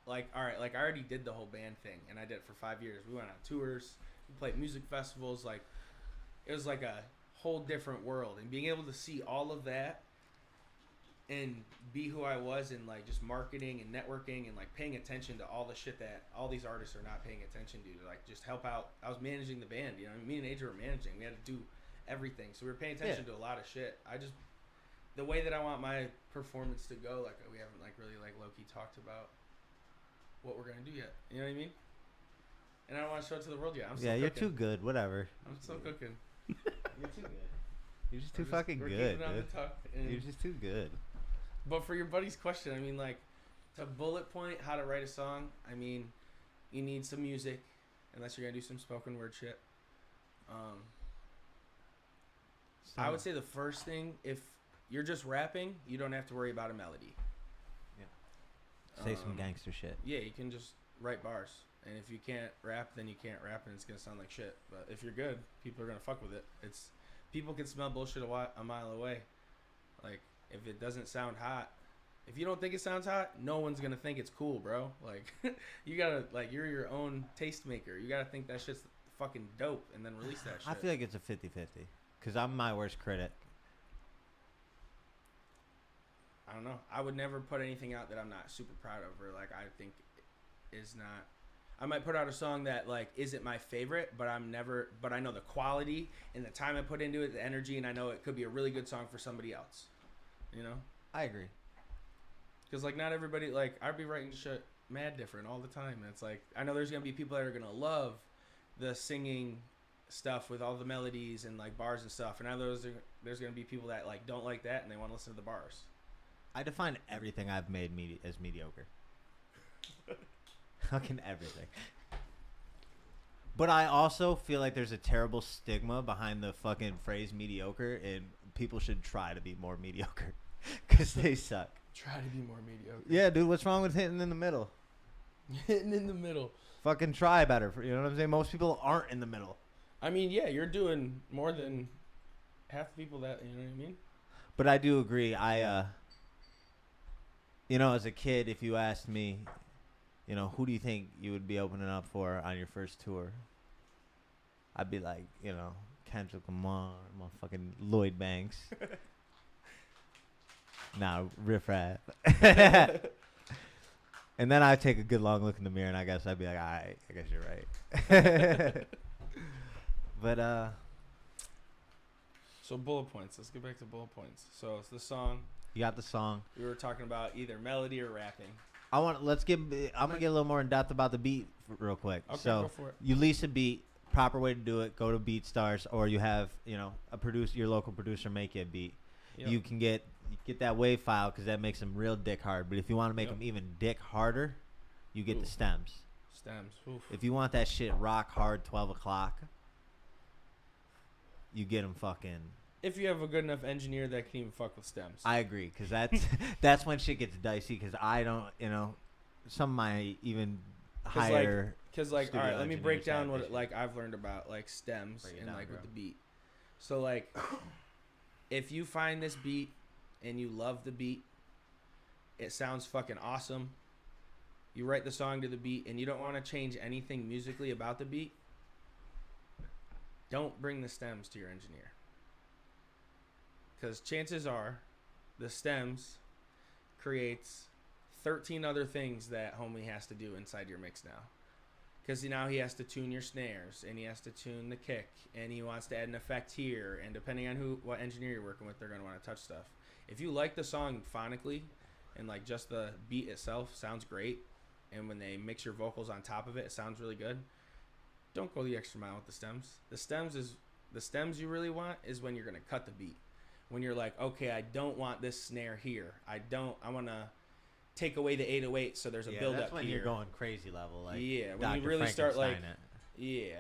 Like, all right, like I already did the whole band thing, and I did it for 5 years. We went on tours, we played music festivals. Like, it was like a whole different world, and being able to see all of that and be who I was in, like, just marketing and networking and like paying attention to all the shit that all these artists are not paying attention to like just help out. I was managing the band, you know. Me and Aj were managing. We had to do everything, so we were paying attention to a lot of shit. The way that I want my performance to go, like, we haven't like really like low-key talked about what we're gonna do yet. You know what I mean? And I don't want to show it to the world yet. I'm still you're too good. Whatever. I'm still cooking. You're too good. You're just too fucking good, dude. You're just too good. But for your buddy's question, I mean, like, To bullet point how to write a song, I mean, you need some music, unless you're gonna do some spoken word shit. I would say the first thing, if you're just rapping, you don't have to worry about a melody. Yeah. Say some gangster shit. Yeah, you can just write bars. And if you can't rap, then you can't rap, and it's gonna sound like shit. But if you're good, people are gonna fuck with it. People can smell bullshit a mile away. Like, if it doesn't sound hot, if you don't think it sounds hot, no one's gonna think it's cool, bro. Like, you gotta, like, you're your own taste maker. You gotta think that shit's fucking dope, and then release that shit. I feel like it's a 50-50, because I'm my worst critic. I don't know. I would never put anything out that I'm not super proud of, or like I think is not. I might put out a song that like isn't my favorite, but but I know the quality and the time I put into it, the energy, and I know it could be a really good song for somebody else. You know? I agree. Because like not everybody, like I'd be writing shit mad different all the time, and it's like I know there's gonna be people that are gonna love the singing stuff with all the melodies and like bars and stuff, and there's gonna be people that like don't like that and they want to listen to the bars. I define everything I've made as mediocre. Fucking everything. But I also feel like there's a terrible stigma behind the fucking phrase mediocre, and people should try to be more mediocre because they suck. Try to be more mediocre. Yeah, dude, what's wrong with hitting in the middle? Hitting in the middle. Fucking try better. You know what I'm saying? Most people aren't in the middle. I mean, yeah, you're doing more than half the people that, you know what I mean? But I do agree. You know, as a kid, if you asked me, you know, who do you think you would be opening up for on your first tour? I'd be like, you know, Kendrick Lamar, motherfucking Lloyd Banks. Nah, Riff Raff. And then I'd take a good long look in the mirror, and I guess I'd be like, all right, I guess you're right. But, So bullet points. Let's get back to bullet points. So it's the song. You got the song. We were talking about either melody or rapping. I'm gonna get a little more in depth about the beat real quick. Okay, so go for it. You lease a beat. Proper way to do it: go to Beatstars, or you have your local producer make you a beat. Yep. You can get that wave file because that makes them real dick hard. But if you want to make them even dick harder, you get the stems. Stems. Oof. If you want that shit rock hard, 12 o'clock, you get them fucking. If you have a good enough engineer that can even fuck with stems. I agree, because that's when shit gets dicey, because I don't, some of my even higher. Because, all right, let me break down what I've learned about, like, stems and, with the beat. So, like, if you find this beat and you love the beat, it sounds fucking awesome. You write the song to the beat and you don't want to change anything musically about the beat, don't bring the stems to your engineer. Because chances are the stems creates 13 other things that homie has to do inside your mix now. Because now he has to tune your snares, and he has to tune the kick, and he wants to add an effect here, and depending on what engineer you're working with, they're going to want to touch stuff. If you like the song phonically, and like just the beat itself sounds great, and when they mix your vocals on top of it, it sounds really good, don't go the extra mile with the stems. The stems you really want is when you're going to cut the beat. When you're like, okay, I don't want this snare here. I want to take away the 808 so there's a build up here. That's when you're going crazy level. Like, yeah, when Dr. you really start like, it. yeah.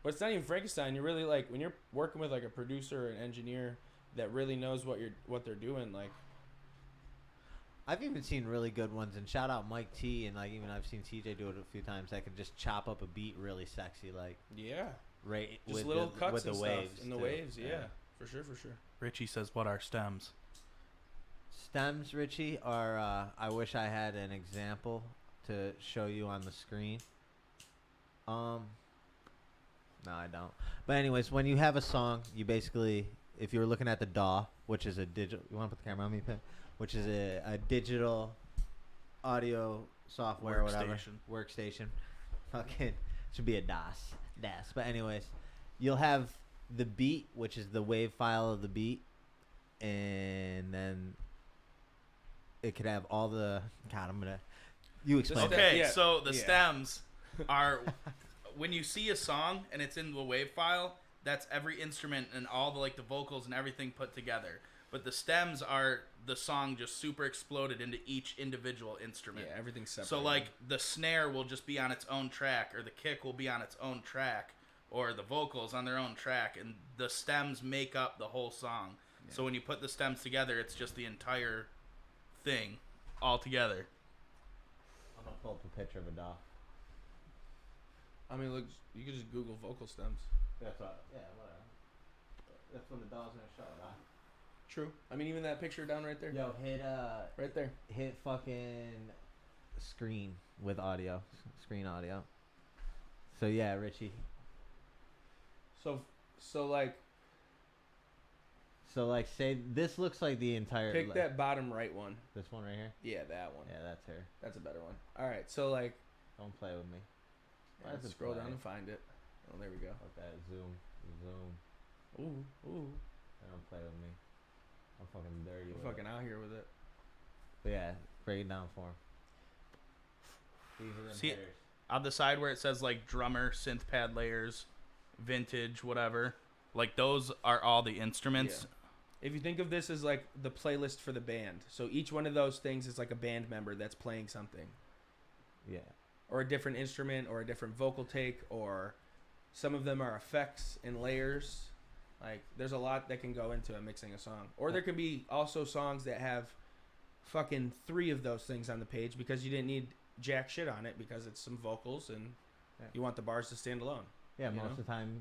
But it's not even Frankenstein. You're really like, when you're working with like a producer or an engineer that really knows what they're doing, like. I've even seen really good ones, and shout out Mike T, and like even I've seen TJ do it a few times. That can just chop up a beat really sexy, like. Yeah. Right. Just with little cuts with and the stuff waves. And the waves, yeah. For sure. Richie says, what are stems? Stems, Richie, are I wish I had an example to show you on the screen. No, I don't. But anyways, when you have a song, you basically, if you're looking at the DAW, which is a digital, you want to put the camera on me, Pip? Which is a digital audio software or whatever. Workstation. Fucking should be a DAS. But anyways, you'll have the beat, which is the wave file of the beat, and then it could have all the. God, you explain. Okay, Yeah. so the stems are when you see a song and it's in the wave file. That's every instrument and all the the vocals and everything put together. but the stems are the song just super exploded into each individual instrument. Yeah, everything's separate. So like the snare will just be on its own track, or the kick will be on its own track, or the vocals on their own track, and the stems make up the whole song. Yeah. So when you put the stems together, it's just the entire thing all together. I'm gonna pull up a picture of a doll. I mean, look, you could just Google vocal stems. That's what. Yeah, whatever. That's when the doll's gonna show it. True. I mean, even that picture down right there. Yo, hit right there. Hit fucking screen with audio. Screen audio. So yeah, Richie. So like say this looks like the entire. Pick that bottom right one. This one right here. Yeah, that one. Yeah, that's her. That's a better one. All right, so like. Don't play with me. Yeah, let's scroll down and find it. Oh, there we go. Fuck that. Zoom. Ooh. Don't play with me. I'm fucking dirty. We're fucking out here with it. But yeah, break it down for him. See, on the side where it says like drummer, synth pad layers, vintage, whatever, like those are all the instruments. Yeah. If you think of this as like the playlist for the band, so each one of those things is like a band member that's playing something. Yeah. Or a different instrument, or a different vocal take, or some of them are effects and layers. Like, there's a lot that can go into mixing a song. Or there can be also songs that have fucking 3 of those things on the page because you didn't need jack shit on it because it's some vocals and you want the bars to stand alone. Yeah, most of the time,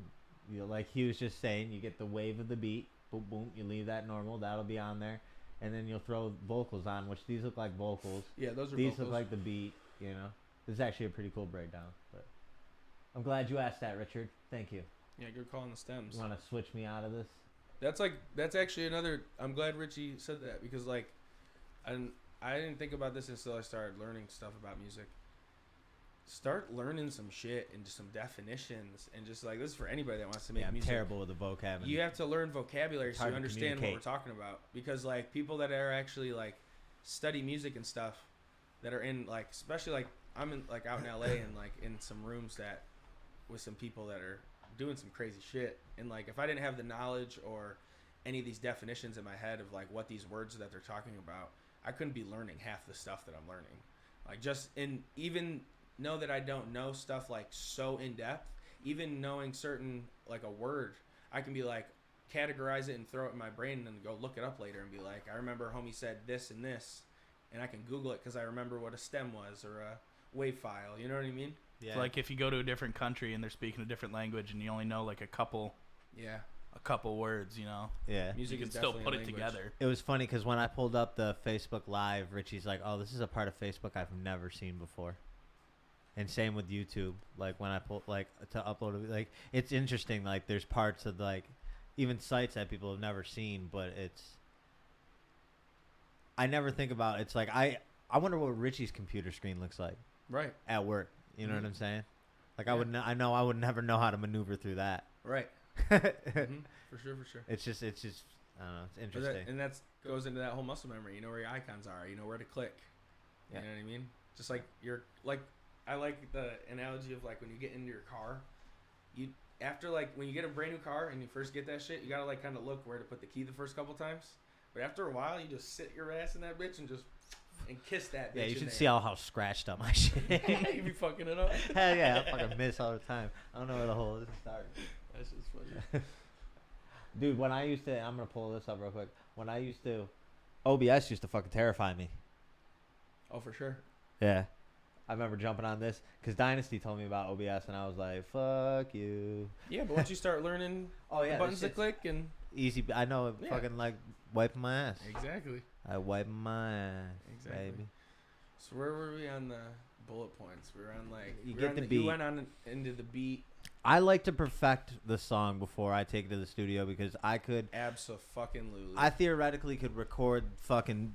like he was just saying, you get the wave of the beat, boom, boom, you leave that normal, that'll be on there. And then you'll throw vocals on, which these look like vocals. Yeah, those are these vocals. Look like the beat, you know. This is actually a pretty cool breakdown. But I'm glad you asked that, Richard. Thank you. Yeah, you're calling the stems. You want to switch me out of this? That's actually another. I'm glad Richie said that because like, I didn't think about this until I started learning stuff about music. Start learning some shit and just some definitions and just like this is for anybody that wants to make music. I'm terrible with the vocab. You have to learn vocabulary so you understand what we're talking about because like people that are actually like study music and stuff that are in like especially like I'm in like out in LA and like in some rooms that with some people that are doing some crazy shit and like if I didn't have the knowledge or any of these definitions in my head of like what these words that they're talking about, I couldn't be learning half the stuff that I'm learning. Like just in even know that I don't know stuff like so in depth, even knowing certain like a word, I can be like categorize it and throw it in my brain and go look it up later and be like, I remember homie said this and this, and I can Google it because I remember what a stem was or a wave file. You know what I mean? Yeah. It's like if you go to a different country and they're speaking a different language and you only know like a couple words, you know. Yeah. Music you can still put it together. It was funny because when I pulled up the Facebook Live, Richie's like, "Oh, this is a part of Facebook I've never seen before." And same with YouTube. Like when I pull like to upload it, like it's interesting. Like there's parts of like even sites that people have never seen, but it's. I never think about it's like I wonder what Richie's computer screen looks like. Right. At work. You know what I'm saying? Like I would never know how to maneuver through that. Right. For sure. It's just I don't know, it's interesting. And that goes into that whole muscle memory. You know where your icons are. You know where to click. You know what I mean? Just like you're like I like the analogy of like when you get into your car, you after like when you get a brand new car and you first get that shit, you gotta like kind of look where to put the key the first couple times. But after a while, you just sit your ass in that bitch and just kiss that bitch. Yeah, you should see how scratched up my shit. You be fucking it up. Hell yeah, I fucking miss all the time. I don't know where the hole is to start. That's just funny. Dude, when I used to, I'm gonna pull this up real quick. When I used to, OBS used to fucking terrify me. Oh, for sure. Yeah. I remember jumping on this because Dynasty told me about OBS and I was like, fuck you. Yeah, but once you start learning the buttons to click and... Easy. I know it fucking like wiping my ass. Exactly. I wipe my ass, baby. So where were we on the bullet points? We were on like... You get the beat. You went on into the beat. I like to perfect the song before I take it to the studio because I could... Abso-fucking-lutely. I theoretically could record fucking...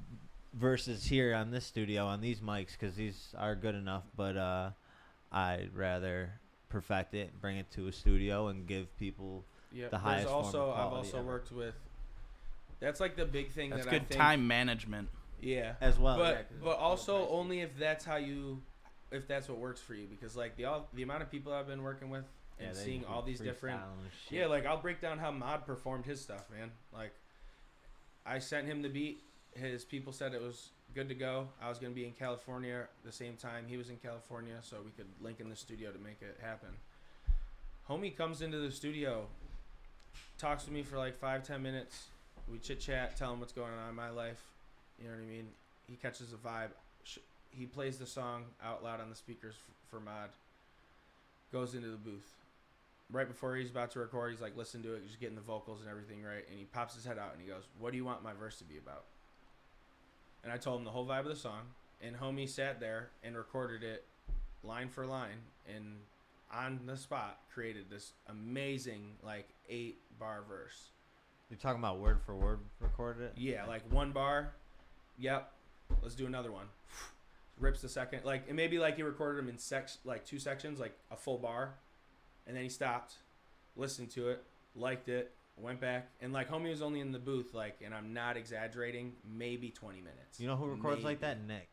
verses here on this studio on these mics because these are good enough, but I'd rather perfect it, bring it to a studio, and give people the highest form of quality. I've also worked with. That's like the big thing. That's that good I think, time management. Yeah, as well. But also only if that's if that's what works for you, because like the amount of people I've been working with and seeing all these different. Like I'll break down how Mod performed his stuff, man. Like. I sent him the beat. His people said it was good to go. I was going to be in California the same time he was in California, so we could link in the studio to make it happen. Homie comes into the studio, talks to me for like 5-10 minutes. We chit-chat, tell him what's going on in my life. You know what I mean? He catches the vibe. He plays the song out loud on the speakers for Mod. Goes into the booth. Right before he's about to record, he's like, listen to it, just getting the vocals and everything right. And he pops his head out and he goes, what do you want my verse to be about? And I told him the whole vibe of the song. And homie sat there and recorded it line for line. And on the spot, created this amazing, like, 8-bar verse. You're talking about word for word recorded it? Yeah, like 1 bar. Yep. Let's do another one. Rips the second. Like, it may be like he recorded them in 2 sections, like a full bar. And then he stopped, listened to it, liked it, went back. And, like, homie was only in the booth, like, and I'm not exaggerating, maybe 20 minutes. You know who records like that? Nick.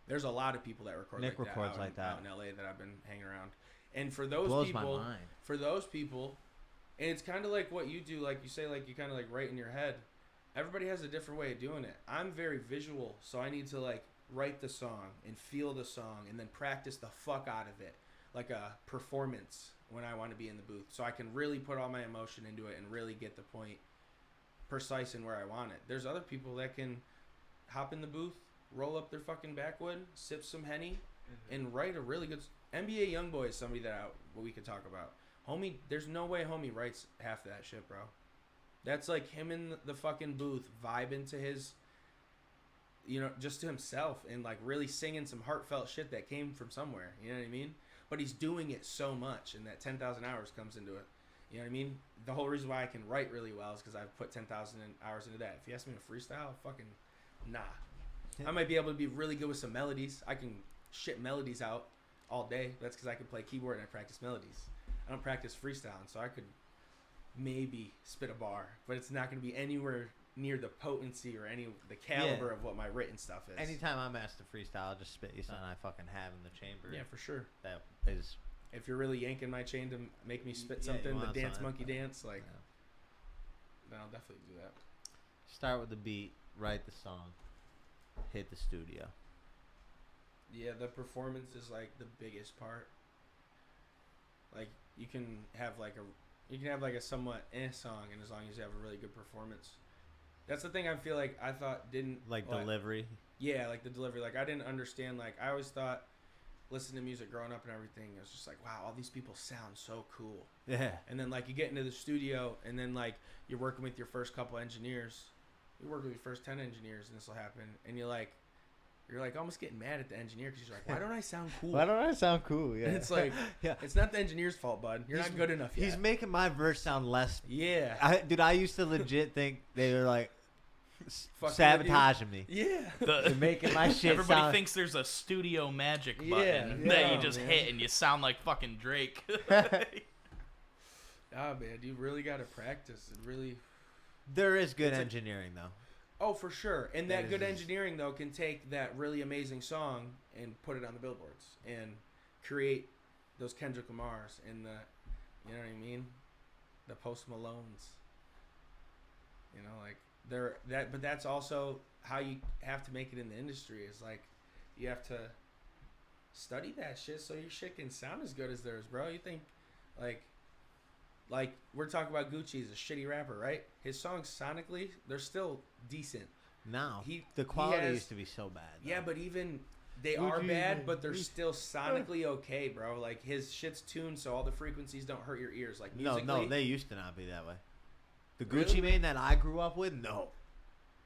There's a lot of people that record Nick like that. records like that. Out in LA that I've been hanging around. And for those Blows people, my mind. for those people, and it's kind of like what you do, like you say, like you kind of like write in your head. Everybody has a different way of doing it. I'm very visual, so I need to like write the song and feel the song and then practice the fuck out of it, like a performance when I want to be in the booth. So I can really put all my emotion into it and really get the point precise in where I want it. There's other people that can hop in the booth, roll up their fucking backwood, sip some Henny, and write a really good... NBA Youngboy is somebody that we could talk about. Homie, there's no way homie writes half that shit, bro. That's like him in the fucking booth vibing to his, you know, just to himself and like really singing some heartfelt shit that came from somewhere. You know what I mean? But he's doing it so much, and that 10,000 hours comes into it. You know what I mean? The whole reason why I can write really well is because I've put 10,000 hours into that. If you ask me to freestyle, fucking nah. I might be able to be really good with some melodies. I can shit melodies out all day. That's because I can play keyboard and I practice melodies. I don't practice freestyling, so I could maybe spit a bar, but it's not going to be anywhere near the potency or the caliber of what my written stuff is. Anytime I'm asked to freestyle, I'll just spit you something I fucking have in the chamber. Yeah, for sure. That is... If you're really yanking my chain to make me spit Yeah, something, you the want dance something. monkey dance, like, Yeah. then I'll definitely do that. Start with the beat, write the song, hit the studio. Yeah, the performance is like the biggest part. Like you can have like a somewhat song, and as long as you have a really good performance, that's the thing I feel like I thought didn't Delivery. Yeah, like the delivery. Like I didn't understand. Like I always thought, listening to music growing up and everything, it was just like, wow, all these people sound so cool. Yeah. And then like you get into the studio, and then like you're working with your first couple engineers. You work with your first 10 engineers, and this will happen, and you're like almost getting mad at the engineer because you're like, why don't I sound cool? Why don't I sound cool? Yeah. And it's like, yeah. It's not the engineer's fault, bud. You're not good enough yet. He's making my verse sound less. Yeah. I used to legit think they were like Fucking sabotaging me. Yeah. They're making my shit Everybody sound... thinks there's a studio magic button Yeah, that you just man. hit and you sound like fucking Drake. Ah, man, you really got to practice. It really... There is good engineering, though. Oh, for sure. And that good is- engineering, though, can take that really amazing song and put it on the billboards and create those Kendrick Lamars and the, you know what I mean? The Post Malones. You know, like, but that's also how you have to make it in the industry is like, you have to study that shit so your shit can sound as good as theirs, bro. You think, like we're talking about Gucci is a shitty rapper, right? His songs sonically, they're still decent. No. The The quality has- used to be so bad. Though. Yeah, but even they Gucci, are bad, man. but they're still sonically okay, bro. Like his shit's tuned so all the frequencies don't hurt your ears. Like musically, No, they used to not be that way. The Really? Gucci Mane that I grew up with, no.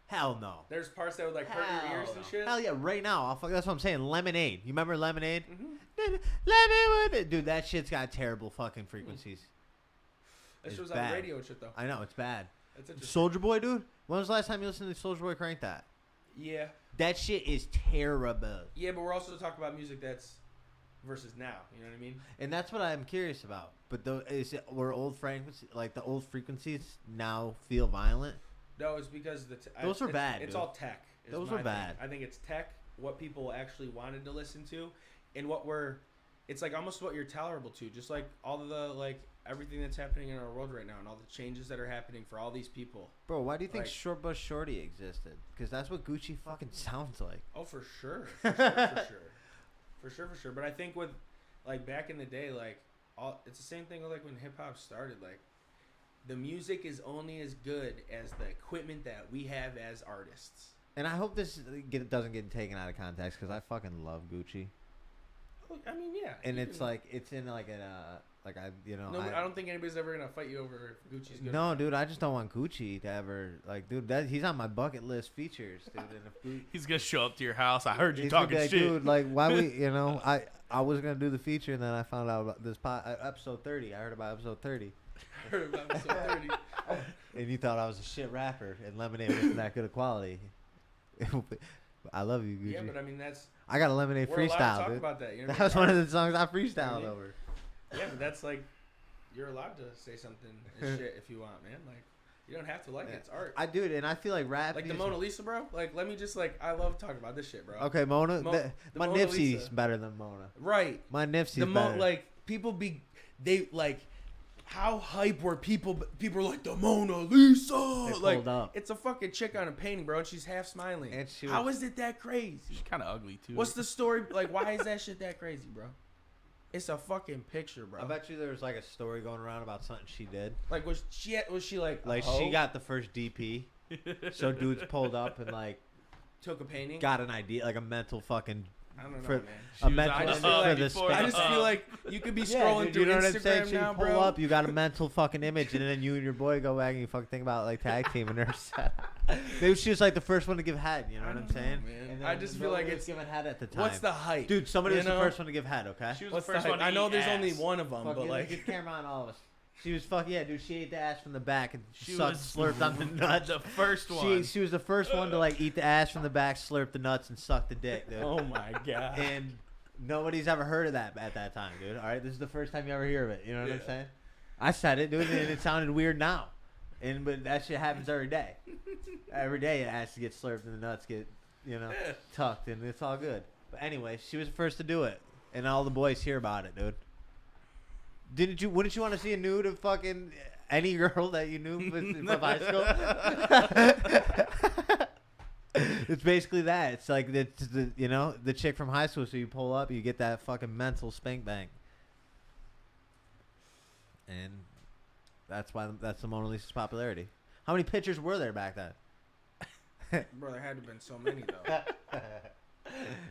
Hell no. there's parts that would like hurt your ears and shit. Hell yeah, right now. That's what I'm saying. Lemonade. You remember Lemonade? Mm-hmm. Lemonade. Dude, that shit's got terrible fucking frequencies. That It's shit was on bad. the radio and shit though. I know, it's bad. That's interesting. Soldier Boy, dude. When was the last time you listened to Soldier Boy crank that? Yeah, That shit is terrible. yeah, but we're also talking about music that's versus now. You know what I mean? And that's what I'm curious about. But were old frequencies, like the old frequencies, now feel violent? No, it's because Those were bad, It's dude. all tech. is Those my were bad. thing. I think it's tech. What people actually wanted to listen to, and what we're it's like almost what you're tolerable to, just like all the like everything that's happening in our world right now and all the changes that are happening for all these people. Bro, why do you think Like- Short Bus Shorty existed? Because that's what Gucci fucking sounds like. Oh, for sure. For sure. But I think with like back in the day, like it's the same thing with like when hip hop started. Like the music is only as good as the equipment that we have as artists. And I hope this doesn't get taken out of context because I fucking love Gucci. I mean, yeah. And you it's can- like it's in like an like I No, but I don't think anybody's ever gonna fight you over if Gucci's good. No, dude, I just don't want Gucci to ever like, dude. He's on my bucket list features, dude. And if He's gonna show up to your house. I heard you he's gonna talking be like, shit. dude, like why we, I was gonna do the feature and then I found out about this episode 30. I heard about episode 30. I heard about episode 30. And you thought I was a shit rapper and Lemonade wasn't that good of quality. I love you, Gucci. Yeah, but I mean I got a Lemonade we're allowed to freestyle, talk dude. about that. You know That what was I mean? one of the songs I freestyled Really? over. Yeah, but that's like you're allowed to say something as shit if you want, man. Like you don't have to like it. It's art. I do it, and I feel like rap. Like the music- Mona Lisa, bro. Like let me just like I love talking about this shit, bro. Okay, Mona. the my Mona Nipsey's Lisa. better than Mona. Right. My Nipsey's The better. like people be they like how hype were people are like the Mona Lisa. They Like pulled up. it's a fucking chick on a painting, bro, and she's half smiling. And she How was- is it that crazy? She's kind of ugly too. What's the story? Like why is that shit that crazy, bro? It's a fucking picture, bro. I bet you there was like a story going around about something she did. Like was she like a Like hoe? she got the first DP, so dudes pulled up and like took a painting? got an idea, like a mental fucking. I don't know, for- man. She a was mental on just the feel hub like- before I the just hub. feel like you could be Yeah, scrolling dude, through you know what I'm saying? Instagram So you now, pull bro. up, you got a mental fucking image, and then you and your boy go back and you fucking think about like tag teaming her. Maybe she was like the first one to give head. You know what I'm saying? man. And I then just feel like nobody was it's giving head at the time. what's the hype? Dude, somebody You was the know? first one to give head. Okay. She was What's the the first hype? one to I know eat there's ass. only one of them, Fuck, but like get camera on all of us. She was yeah, dude. She ate the ass from the back and She sucked, was slurped on the nuts. The first one. She was the first one to like eat the ass from the back, slurp the nuts, and suck the dick, dude. oh my god. And nobody's ever heard of that at that time, dude. All right, this is the first time you ever hear of it. You know what I'm saying? I said it, dude, and it sounded weird now. But that shit happens every day. Every day, the ass gets slurped and the nuts get, tucked, and it's all good. But anyway, she was the first to do it, and all the boys hear about it, dude. Wouldn't you want to see a nude of fucking any girl that you knew from high school? It's basically that. It's like the chick from high school. So you pull up, you get that fucking mental spank bang, and that's the Mona Lisa's popularity. How many pictures were there back then? Bro, there had to have been so many though.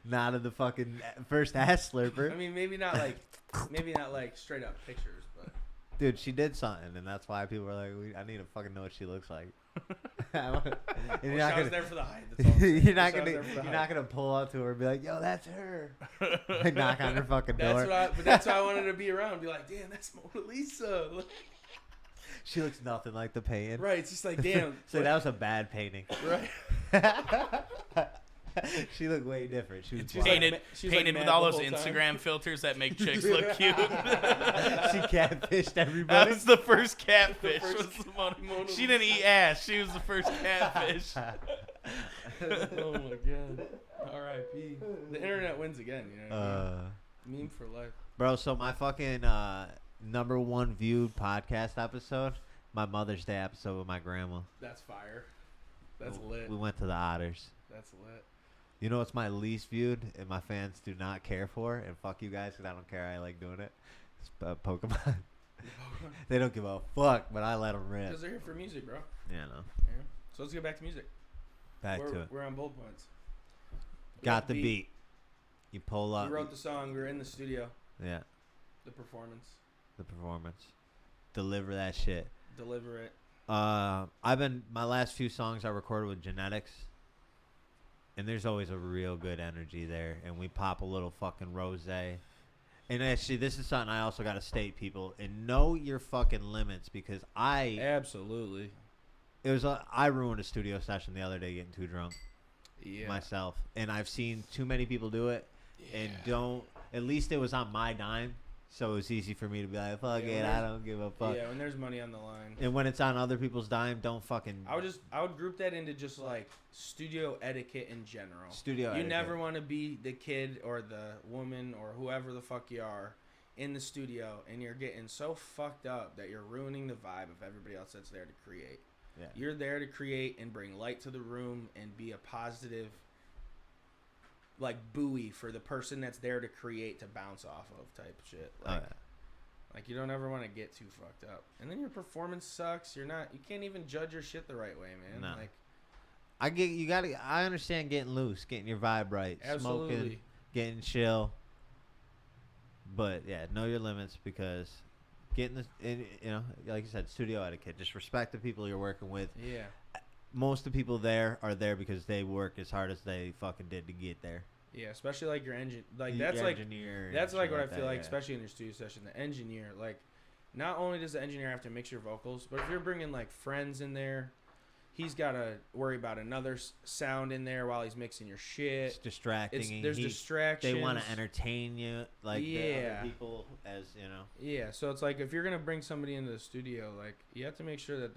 Not of the fucking first ass slurper. I mean, maybe not like straight up pictures, but Dude, she did something, and that's why people are like, I need to fucking know what she looks like. And I was there for the hype. That's all I'm saying. you're not Wish I was there for the you're hype. not gonna pull up to her and be like, yo, that's her. Like, knock on her fucking door. That's why I wanted to be around. Be like, damn, that's Mona Lisa. She looks nothing like the painting. Right? It's just like, damn. So that was a bad painting. Right. She looked way different. She was She's blind. like- Painted, she's painted like with mad all the those whole time. Instagram filters that make chicks look cute. She catfished That everybody. was the first catfish. The first was the Mona- Mona she didn't eat ass. She was the first catfish. Oh my god. R.I.P. The internet wins again. You know what I mean? Meme for life. Bro, so my fucking number one viewed podcast episode, my Mother's Day episode with my grandma. That's fire. That's lit. We went to the Otters. That's lit. You know what's my least viewed and my fans do not care for? And fuck you guys because I don't care. I like doing it. It's Pokemon. They don't give a fuck, but I let them rip. Because they're here for music, bro. Yeah, no. Yeah. So let's get back to music. Back to it. We're on bold points. We Got the beat. You pull up. We wrote the song. We were in the studio. Yeah, The performance. the performance. Deliver that shit. Deliver it. My last few songs I recorded with Genetics, and there's always a real good energy there, and we pop a little fucking rosé. And actually, this is something I also got to state, people, and know your fucking limits, because Absolutely. I ruined a studio session the other day getting too drunk Yeah. myself, and I've seen too many people do it, and at least it was on my dime, So it's easy for me to be like, fuck Yeah, it, I don't give a fuck. Yeah, when there's money on the line. And when it's on other people's dime, don't fucking... I would group that into just like studio etiquette in general. Studio You etiquette. never want to be the kid or the woman or whoever the fuck you are in the studio and you're getting so fucked up that you're ruining the vibe of everybody else that's there to create. Yeah. You're there to create and bring light to the room and be a positive like buoy for the person that's there to create to bounce off of type shit. Like, like you don't ever want to get too fucked up. And then your performance sucks. You can't even judge your shit the right way, man. No. Like I understand getting loose, getting your vibe right, absolutely. smoking, getting chill. But yeah, know your limits because getting like you said, studio etiquette. Just respect the people you're working with. Yeah. Most of the people there are there because they work as hard as they fucking did to get there. Yeah, especially like your engine. Like Your that's like engineer. that's and like shit what I feel that, like, yeah. especially in your studio session. The engineer, like, not only does the engineer have to mix your vocals, but if you're bringing like friends in there, he's got to worry about another sound in there while he's mixing your shit. It's distracting. There's distractions. They want to entertain you, like the Yeah. other people, as you know. Yeah, so it's like if you're gonna bring somebody into the studio, like you have to make sure that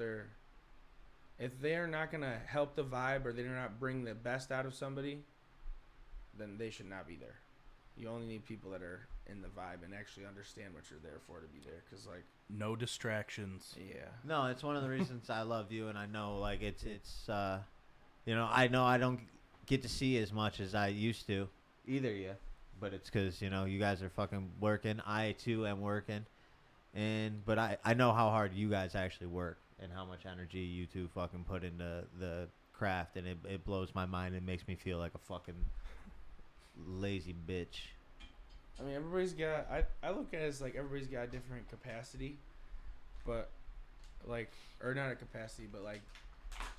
if they're not gonna help the vibe or they're not bring the best out of somebody, then they should not be there. You only need people that are in the vibe and actually understand what you're there for to be there. Cause like No distractions. yeah, No, it's one of the reasons I love you, and I know like it's I know I don't get to see as much as I used to, either you, but it's because you guys are fucking working. I too am working, but I know how hard you guys actually work and how much energy you two fucking put into the craft, and it blows my mind. It makes me feel like a fucking lazy bitch. I mean everybody's got. I look at it as like everybody's got a different capacity, but like or not a capacity, but like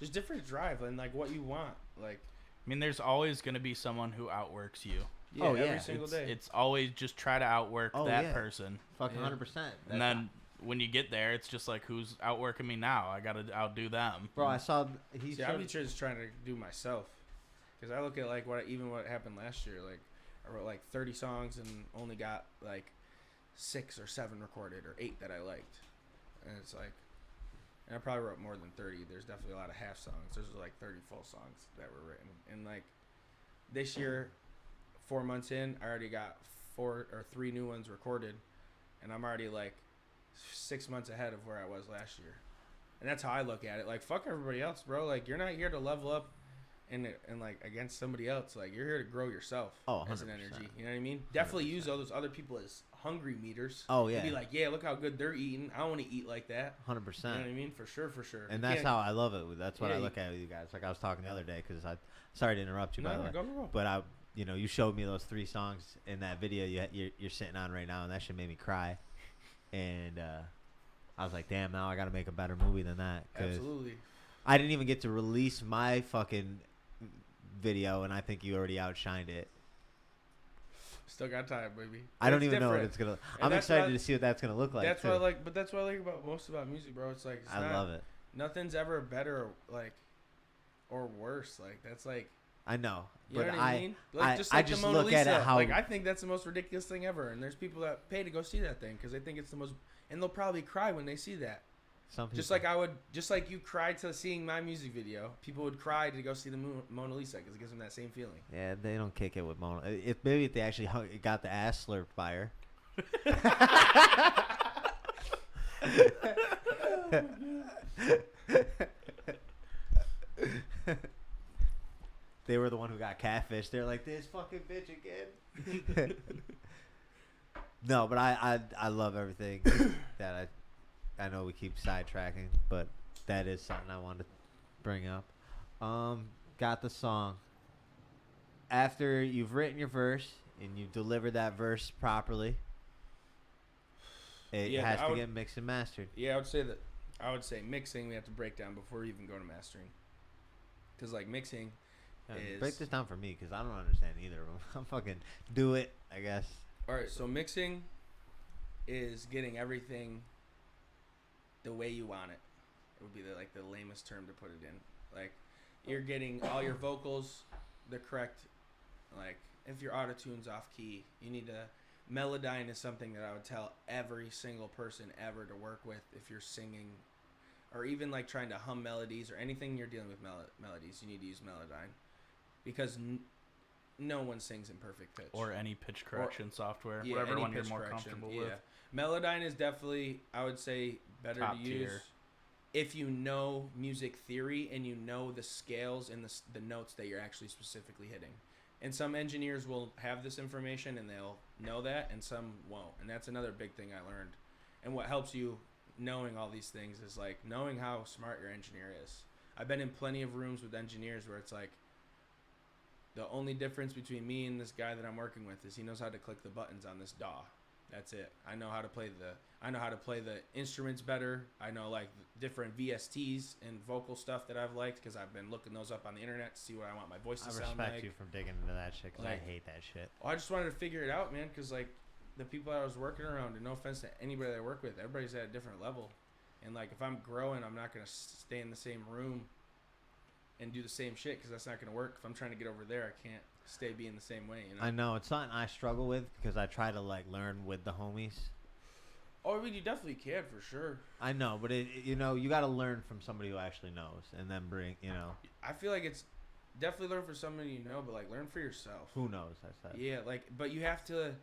just different drive and like what you want. Like I mean, there's always going to be someone who outworks you. yeah, Oh, yeah. every single day. It's always just try to outwork that yeah. person. Fucking Yeah. 100%. And then when you get there, it's just like, who's outworking me now? I got to outdo them. bro, I saw I'm just trying to do myself, because I look at like what happened last year. Like I wrote like 30 songs and only got like 6 or 7 recorded or 8 that I liked, and it's like, and I probably wrote more than 30. There's definitely a lot of half songs. There's like 30 full songs that were written, and like this year, 4 months in, I already got 4 or 3 new ones recorded, and I'm already like 6 months ahead of where I was last year. And that's how I look at it. Like, fuck everybody else, bro. Like, you're not here to level up and like against somebody else. Like, you're here to grow yourself as an 100%. energy. You know what I mean? Definitely use all those other people as hungry meters. Oh, yeah. And be like, yeah, look how good they're eating. I want to eat like that. 100%. You know what I mean? For sure. And You that's can't- how I love it. That's what Yeah, I look at with you guys. Like I was talking the other day, because sorry to interrupt you, by the No, way. go. But you showed me those 3 songs in that video you're sitting on right now, and that shit made me cry. And I was like, damn, now I got to make a better movie than that. 'Cause Absolutely. I didn't even get to release my fucking video, and I think you already outshined it. Still got time, baby. I don't It's even know what different. it's gonna. And I'm that's excited why- to see what that's gonna look like. That's too. what I like. But that's what I like about music, bro. It's like I love it. Nothing's ever better, like, or worse. Like that's like. I know, You but know what I mean? Like, I just like just the Mona look at Lisa. it how Like, I think that's the most ridiculous thing ever. And there's people that pay to go see that thing because they think it's the most. And they'll probably cry when they see that. some people, Just like I would, just like you cried to seeing my music video, people would cry to go see the Mona Lisa because it gives them that same feeling. Yeah, they don't kick it with Mona. Maybe if they actually got the ass slurped by her. They were the one who got catfished. They're like, this fucking bitch again. No, but I love everything that I know we keep sidetracking, but that is something I wanted to bring up. Got the song. After you've written your verse and you've delivered that verse properly, it Yeah, has I to would- get mixed and mastered. Yeah, I would say that. I would say mixing we have to break down before we even go to mastering. Because like mixing is Break this down for me, because I don't understand either of them. I'm fucking do it, I guess. all right. So mixing is getting everything the way you want it. It would be like the lamest term to put it in. Like you're getting all your vocals the correct. Like if your auto tune's off key, you need to Melodyne is something that I would tell every single person ever to work with if you're singing, or even like trying to hum melodies or anything you're dealing with melodies. You need to use Melodyne because no one sings in perfect pitch. Or any pitch correction software, yeah, whatever any one you're pitch more correction, comfortable yeah. with. Melodyne is definitely, I would say, better Top to use tier. if you know music theory and you know the scales and the notes that you're actually specifically hitting. And some engineers will have this information and they'll know that, and some won't. And that's another big thing I learned. And what helps you knowing all these things is like knowing how smart your engineer is. I've been in plenty of rooms with engineers where it's like, the only difference between me and this guy that I'm working with is he knows how to click the buttons on this DAW. That's it. I know how to play the instruments better. I know like different VSTs and vocal stuff that I've liked because I've been looking those up on the internet to see what I want my voice to sound like. I respect you from digging into that shit because Like, I hate that shit. I just wanted to figure it out, man, because like the people I was working around, and no offense to anybody that I work with, everybody's at a different level. And like if I'm growing, I'm not going to stay in the same room and do the same shit because that's not going to work. If I'm trying to get over there, I can't stay being the same way, you know? I know. It's something I struggle with because I try to like learn with the homies. Oh, I mean, you definitely can for sure. I know, but you know, you got to learn from somebody who actually knows and then bring, you know. I feel like it's definitely learn for somebody you know, but like learn for yourself. Who knows, I said. Yeah, like, but you have to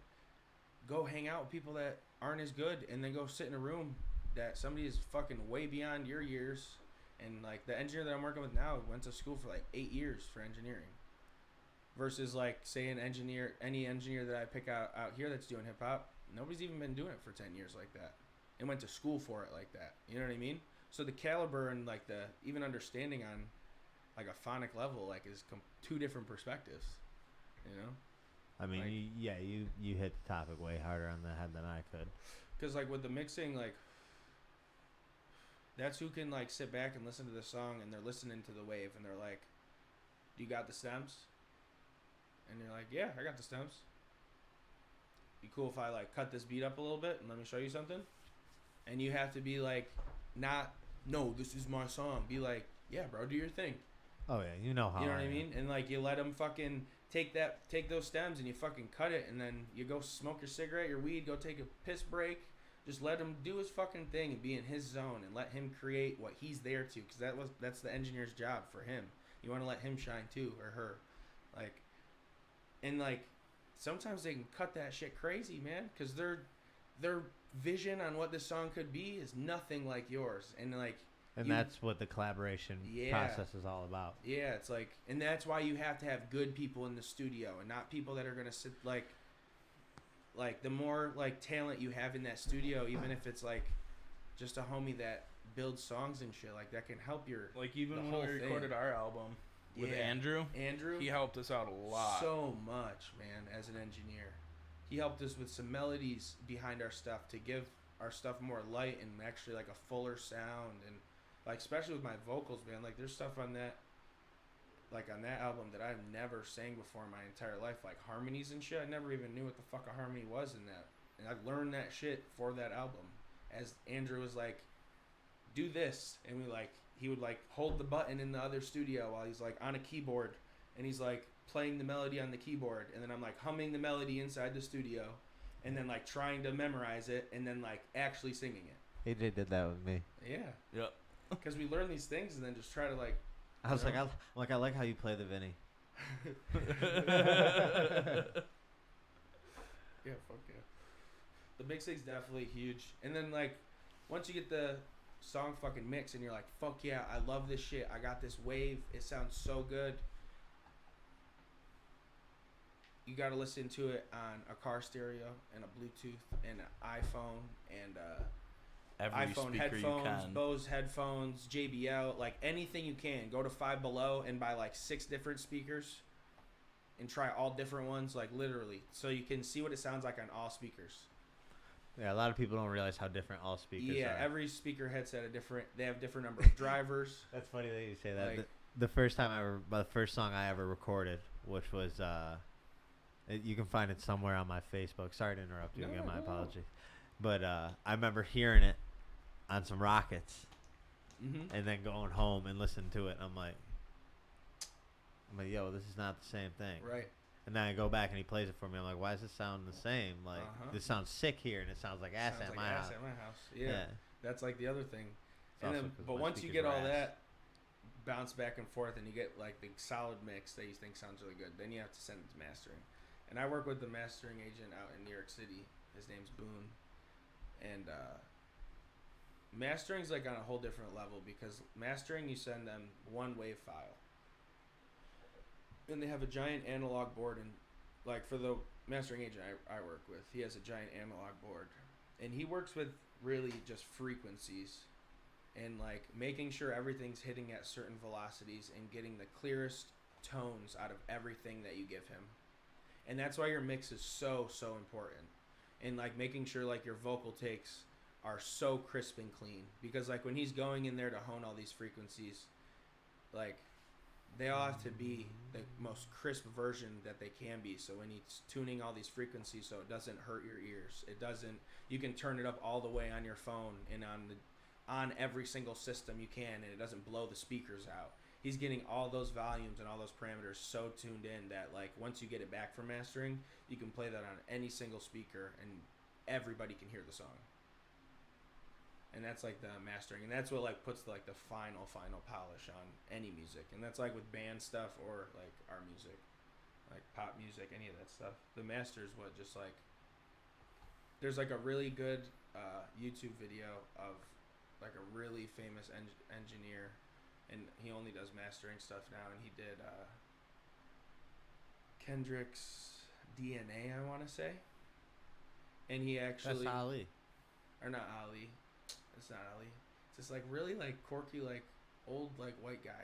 go hang out with people that aren't as good and then go sit in a room that somebody is fucking way beyond your years. And like the engineer that I'm working with now went to school for like 8 years for engineering. Versus like say any engineer that I pick out here that's doing hip hop, nobody's even been doing it for 10 years like that and went to school for it like that. You know what I mean? So the caliber and like the even understanding on like a phonic level like is two different perspectives. You know? I mean, Like, you hit the topic way harder on the head than I could. Because like with the mixing, like that's who can like sit back and listen to the song and they're listening to the wave and they're like, "Do you got the stems?" And you're like, "Yeah, I got the stems." Be cool if I like cut this beat up a little bit and let me show you something. And you have to be like, not, "No, this is my song." Be like, "Yeah, bro, do your thing." Oh yeah, you know how. You know what I mean? And like you let them fucking take those stems and you fucking cut it and then you go smoke your cigarette, your weed, go take a piss break. Just let him do his fucking thing and be in his zone and let him create what he's there to, because that's the engineer's job for him. You want to let him shine too, or her, like, and like sometimes they can cut that shit crazy, man, because their vision on what this song could be is nothing like yours, and like. And that's what the collaboration process is all about. Yeah, it's like, and that's why you have to have good people in the studio and not people that are gonna sit like the more like talent you have in that studio, even if it's like just a homie that builds songs and shit, like that can help your like even the when whole we recorded thing. our album with Yeah. Andrew, Andrew, he helped us out a lot. so much, man, as an engineer. He helped us with some melodies behind our stuff to give our stuff more light and actually like a fuller sound, and like especially with my vocals, man, like there's stuff on that album that I've never sang before in my entire life, like harmonies and shit. I never even knew what the fuck a harmony was in that, and I learned that shit for that album. As Andrew was like, "Do this," and he would like hold the button in the other studio while he's like on a keyboard, and he's like playing the melody on the keyboard, and then I'm like humming the melody inside the studio, and then like trying to memorize it, and then like actually singing it. He did that with me. Yeah. Yep. Because we learn these things and then just try to like. I was I like how you play the Vinny. Yeah, fuck yeah. The mixing's definitely huge. And then like once you get the song fucking mixed and you're like, fuck yeah, I love this shit. I got this wave. It sounds so good. You gotta listen to it on a car stereo and a Bluetooth and an iPhone and Every iPhone speaker headphones, you can. Bose headphones, JBL, like anything you can. Go to Five Below and buy like 6 different speakers and try all different ones, like literally, so you can see what it sounds like on all speakers. Yeah, a lot of people don't realize how different all speakers are. Yeah, every speaker headset they have different number of drivers. That's funny that you say that. Like, the first song I ever recorded, which was you can find it somewhere on my Facebook. Sorry to interrupt you again, my apologies. But I remember hearing it on some Rockets, and then going home and listening to it. And I'm like, yo, this is not the same thing. Right. And then I go back and he plays it for me. I'm like, why does this sound the same? Like, this sounds sick here, and it sounds like ass at my house. Yeah. That's like the other thing. It's And also then, 'cause but my once you speakers get all are ass. that, bounce back and forth, and you get like the solid mix that you think sounds really good, then you have to send it to mastering. And I work with the mastering agent out in New York City. His name's Boone. And mastering's like on a whole different level, because mastering, you send them one wave file. And they have a giant analog board, and like for the mastering agent I work with, he has a giant analog board. And he works with really just frequencies and like making sure everything's hitting at certain velocities and getting the clearest tones out of everything that you give him. And that's why your mix is so important. And like making sure like your vocal takes are so crisp and clean, because like when he's going in there to hone all these frequencies, like they all have to be the most crisp version that they can be. So when he's tuning all these frequencies, so it doesn't hurt your ears, it doesn't, you can turn it up all the way on your phone and on every single system you can, and it doesn't blow the speakers out. He's getting all those volumes and all those parameters so tuned in that like once you get it back from mastering, you can play that on any single speaker and everybody can hear the song. And that's like the mastering, and that's what like puts like the final polish on any music. And that's like with band stuff or like our music, like pop music, any of that stuff. The master is what just like, there's like a really good YouTube video of like a really famous engineer, and he only does mastering stuff now, and he did Kendrick's DNA, I want to say. And he actually... That's Ali. Or not Ali. It's not Ali. It's just like really like quirky, like old like white guy.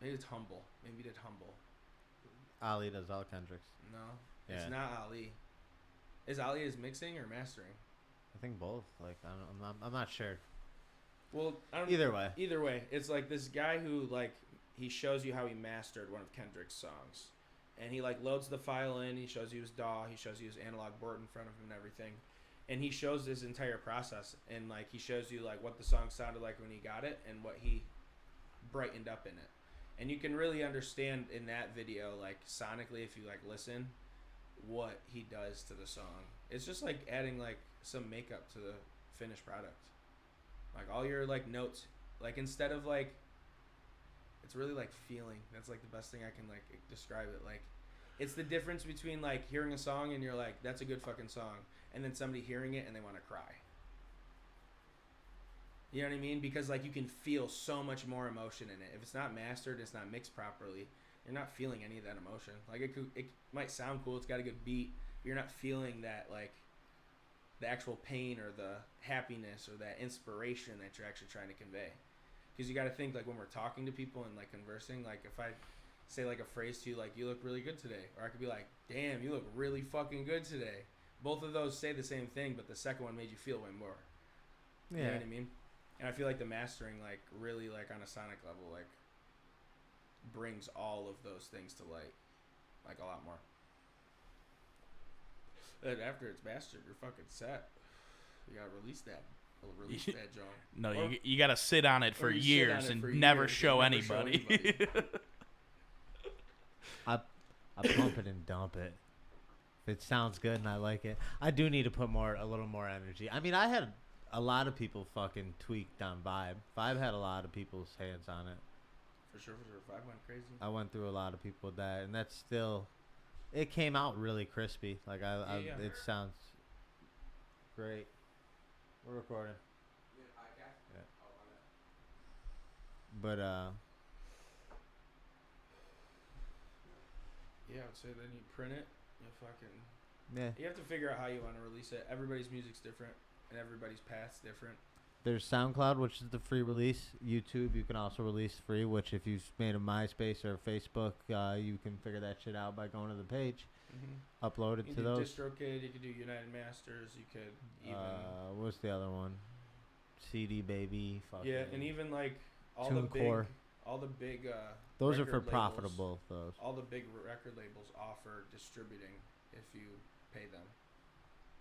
Maybe it's Humble. Maybe he did Humble. Ali does all Kendricks. No, Yeah. It's not Ali. Is Ali his mixing or mastering? I think both. Like I'm not sure. Well, I don't. Either way. Either way, it's like this guy who like he shows you how he mastered one of Kendrick's songs, and he like loads the file in. He shows you his DAW. He shows you his analog board in front of him and everything, and he shows his entire process, and like he shows you like what the song sounded like when he got it and what he brightened up in it, and you can really understand in that video like sonically if you like listen what he does to the song. It's just like adding like some makeup to the finished product. Like all your like notes, like instead of like, it's really like feeling. That's like the best thing I can like describe it. Like it's the difference between like hearing a song and you're like, that's a good fucking song, and then somebody hearing it and they want to cry. You know what I mean? Because like you can feel so much more emotion in it. If it's not mastered, it's not mixed properly, you're not feeling any of that emotion. Like it might sound cool, it's got a good beat, but you're not feeling that like the actual pain or the happiness or that inspiration that you're actually trying to convey. Because you got to think like when we're talking to people and like conversing, like if I say like a phrase to you like, you look really good today, or I could be like, damn, you look really fucking good today. Both of those say the same thing, but the second one made you feel way more. Yeah. You know what I mean? And I feel like the mastering like really like on a sonic level like brings all of those things to light like a lot more. And after it's mastered, you're fucking set. You gotta release that. Release that joint. No, you gotta sit on it for years and never show anybody. I pump it and dump it. If it sounds good and I like it, I do need to put a little more energy. I mean, I had a lot of people fucking tweaked on Vibe. Vibe had a lot of people's hands on it. For sure. Vibe went crazy. I went through a lot of people with that, and that's still... It came out really crispy. Like it sounds great. We're recording. Yeah. But yeah, I would say then you print it. You fucking. yeah. You have to figure out how you want to release it. Everybody's music's different, and everybody's path's different. There's SoundCloud, which is the free release. YouTube, you can also release free, which if you've made a MySpace or Facebook, you can figure that shit out by going to the page. Mm-hmm. Upload it to those. You can do DistroKid, you could do United Masters, you could even... what's the other one? CD Baby. Yeah, and even like all TuneCore. the big those are for labels, profitable, those. all the big record labels offer distributing if you pay them.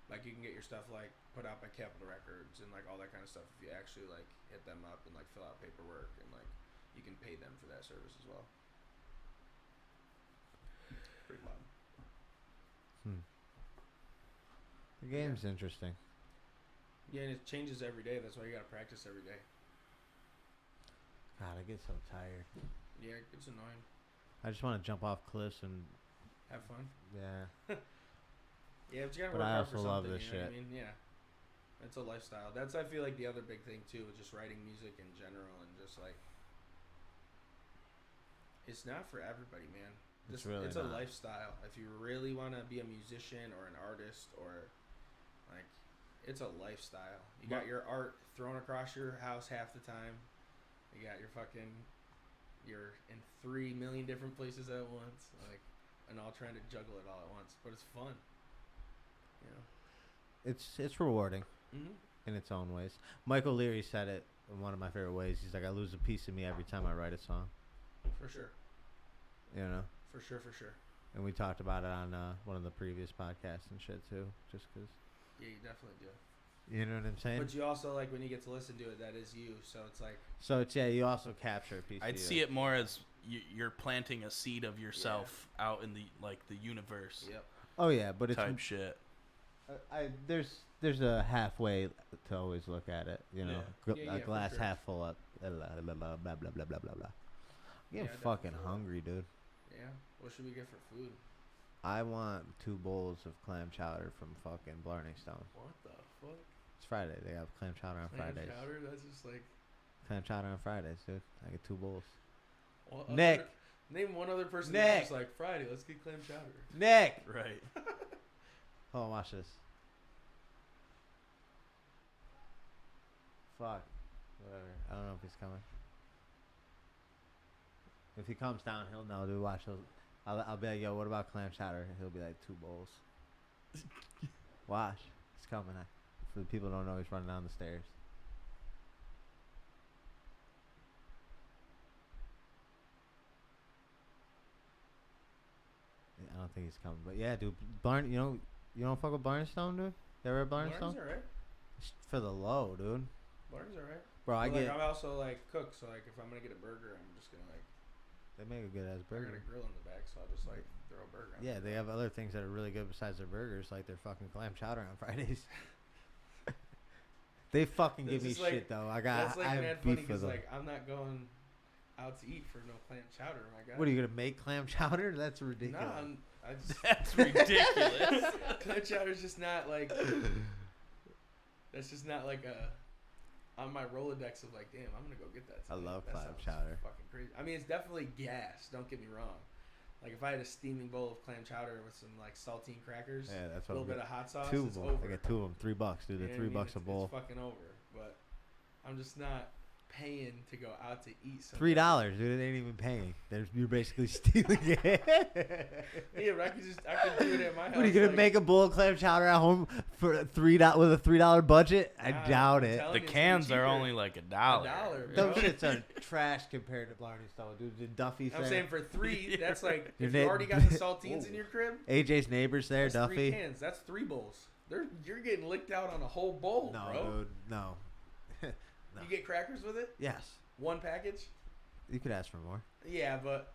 Like you can get your stuff like put out by Capitol Records and like all that kind of stuff if you actually like hit them up and like fill out paperwork, and like you can pay them for that service as well. Pretty loud. The game's interesting. Yeah, and it changes every day. That's why you gotta practice every day. God, I get so tired. Yeah, it's annoying. I just want to jump off cliffs and Have fun. yeah. Yeah, but you gotta But work I hard for also love something. this You know what shit. I mean? Yeah. It's a lifestyle. That's I feel like the other big thing too, with just writing music in general and just like it's not for everybody, man. It's really it's a not. lifestyle. If you really want to be a musician or an artist or like it's a lifestyle. You got your art thrown across your house half the time. You got you're in 3 million different places at once, like, and all trying to juggle it all at once. But it's fun. You know. It's rewarding Mm-hmm. in its own ways. Michael Leary said it in one of my favorite ways. He's like, I lose a piece of me every time I write a song. For sure. You know? For sure. For sure. And we talked about it on one of the previous podcasts and shit too, just because. Yeah, you definitely do. You know what I'm saying? But you also like when you get to listen to it, that is you. So it's like So it's you also capture a piece. I'd of see it more as you're planting a seed of yourself out in the universe. Yep. Oh yeah, but it's type shit. There's a halfway to always look at it. You know, Yeah, a for glass sure. half full up. Blah blah blah blah blah blah blah blah blah. I'm getting Yeah, fucking definitely. hungry, dude. Yeah. What should we get for food? I want 2 bowls of clam chowder from fucking Blarney Stone. What the fuck? It's Friday. They have clam chowder on Clam Fridays. chowder? That's just like Clam chowder on Fridays, dude. I get 2 bowls. what Nick. other- name one other person Nick. that's just like Friday. Let's get clam chowder. Nick. Right. Hold on, watch this. Fuck. Whatever. I don't know if he's coming. If he comes down, he'll know, dude. Watch. I'll be like, yo, what about clam chowder? He'll be like, 2 bowls. Watch. He's coming. For the people who don't know, he's running down the stairs. Yeah, I don't think he's coming. But yeah, dude. You don't fuck with Barnstone, dude? You ever at Barnstone? Barnes alright. It's for the low, dude. Barnes alright. Bro, I But, get. like, I also like cook, so like if I'm gonna get a burger, I'm just gonna like They make a good ass I got burger. a grill in the back, so I'll just like throw a burger. on Yeah, it. they have other things that are really good besides their burgers, like their fucking clam chowder on Fridays. They fucking give me That's just shit though. I got. That's like I mad have funny beef with because them. like I'm not going out to eat for no clam chowder. My God. What are you gonna make clam chowder? That's ridiculous. No, I just That's ridiculous. clam chowder's just not like. That's just not like a. On my Rolodex of like, damn, I'm gonna go get that. I today. love That clam sounds chowder. Fucking crazy. I mean, it's definitely gas. Don't get me wrong. Like if I had a steaming bowl of clam chowder with some like saltine crackers, Yeah, that's a what. little bit of hot sauce, 2 of it's them. over. I get 2 of them. $3, dude. You know They're what I $3 mean? a bowl. It's fucking over. But I'm just not paying to go out to eat. $3, dude. It ain't even paying. You're basically stealing it. Yeah, but I could do it at my house. What are you gonna like, make a bowl of clam chowder at home for $3 with a $3 budget? I Nah, doubt I'm it. telling The you, it's cans cheaper. are only like $1. $1, Them bro. shits are trash compared to Blarney Stone, dude. The Duffy's I'm there. saying for 3, that's like Your if you na- already got the saltines in your crib. AJ's neighbors there, That's 3 Duffy. cans. That's 3 bowls. You're getting licked out on a whole bowl, No, bro. dude, no. No. You get crackers with it? Yes, 1 package? you could ask for more. Yeah, but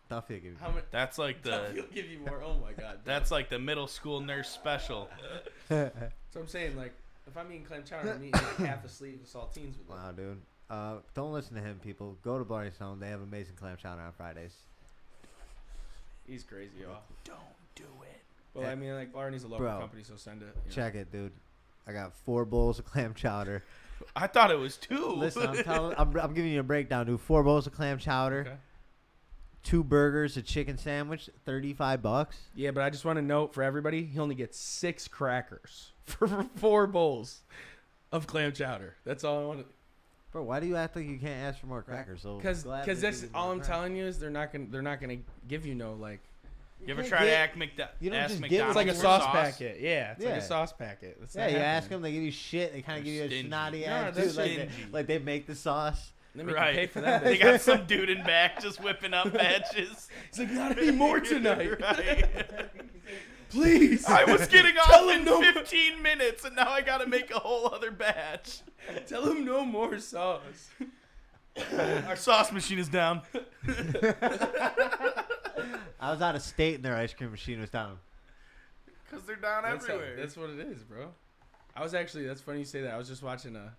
Duffy will give you. how many? That's like He'll give you more. Oh my god. that's like the middle school nurse special. So I'm saying like if I'm eating clam chowder, I'm eating like half a sleeve of saltines with it. Wow, dude. Don't listen to him, people. Go to Blarney Stone. They have amazing clam chowder on Fridays. He's crazy, y'all. Don't do it. Well, I mean, like Barney's a local Bro, company, so send it. you know. Check it, dude. I got 4 bowls of clam chowder. I thought it was 2. Listen, I'm giving you a breakdown, dude. 4 bowls of clam chowder, Okay. 2 burgers, a chicken sandwich, $35. Yeah, but I just want to note for everybody, he only gets 6 crackers for 4 bowls of clam chowder. That's all I want to. Bro, why do you act like you can't ask for more crackers? So Because gladly that's give you all more I'm crackers. telling you is they're not gonna give you no like. You ever can't try to get- ask you don't ask just give- McDonald's It's like a for sauce sauce? packet. Yeah, it's like Yeah. a sauce packet. That's Yeah, not you ask happening. them, they give you shit. They kind of They're give you a stingy. snotty No, ass, that's dude. Like stingy. like they make the sauce. They make Right. you pay for that. They bitch. got some dude in back just whipping up batches. It's like not anymore tonight. Right. Please. I was getting Tell off him in no- 15 minutes, and now I got to make a whole other batch. Tell him no more sauce. Our sauce machine is down. I was out of state and their ice cream machine was down. Because they're down everywhere. That's what it is, bro. I was actually, that's funny you say that. I was just watching a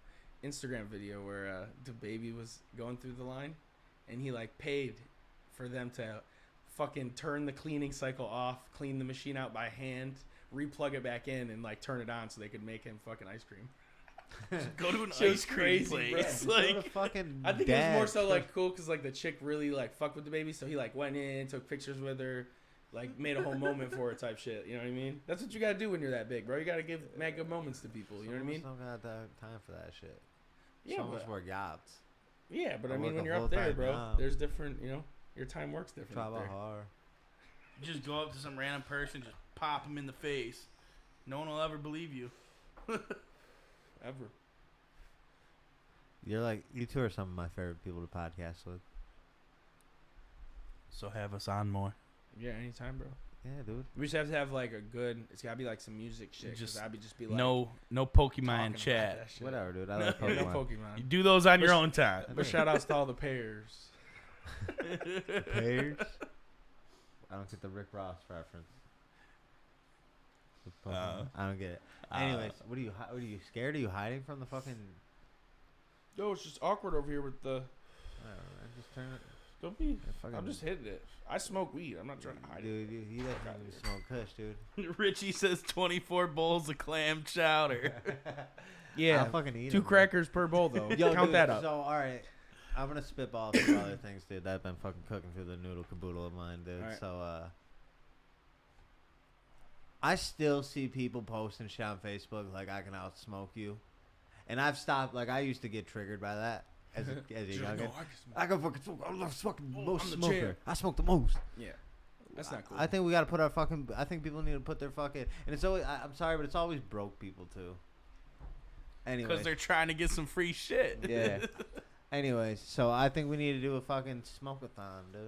Instagram video where the baby was going through the line, and he like paid for them to fucking turn the cleaning cycle off, clean the machine out by hand, replug it back in, and like turn it on so they could make him fucking ice cream. Go to an Shit's ice cream crazy, place. bro. Like, Fucking I think dad. it was more so like cool because like the chick really like fucked with the baby, so he like went in, took pictures with her, like made a whole moment for her type shit. You know what I mean? That's what you gotta do when you're that big, bro. You gotta give mad good moments to people. You know what I mean? Don't got that time for that shit. Yeah, Some of us but, work jobs. yeah, but I I mean work when a you're up there, full-time bro, job. there's different. You know, your time works different. Try up there. hard. you just go up to some random person, just pop them in the face. No one will ever believe you. Ever. You two are some of my favorite people to podcast with. So have us on more. Yeah, anytime, bro. Yeah, dude. We just have to have like a good. It's gotta be like some music shit. Just Just I'd just be like No talking Pokemon about chat. that shit. Whatever, dude. I like Yeah, no Pokemon. Pokemon. You do those on your own time. But shout outs to all the pairs. Pairs? I don't get the Rick Ross reference. With Pokemon. I don't get it. Anyways, what are you scared? Are you hiding from the fucking? Yo, it's just awkward over here with the. Whatever, man. Just turn it. Don't be. Fucking, I'm just hitting it. I smoke weed. I'm not trying to hide it. Dude, he doesn't even smoke kush, dude. Richie says 24 bowls of clam chowder. Yeah, I'll fucking eat 2 them, crackers per bowl though. Yo, Count dude, that up. So, all right, I'm gonna spitball some other things, dude. That I've been fucking cooking through the noodle caboodle of mine, dude. Alright. So, I still see people posting shit on Facebook like I can out smoke you, and I've stopped. Like I used to get triggered by that as a youngin. I can fucking smoke. I'm the fucking most I'm the smoker. champ. I smoke the most. Yeah, that's not cool. I think we gotta put our fucking. I think people need to put their fucking. And it's always. I'm sorry, but it's always broke people too. Anyway. Because they're trying to get some free shit. Yeah. Anyways, so I think we need to do a fucking smoke-a-thon, dude.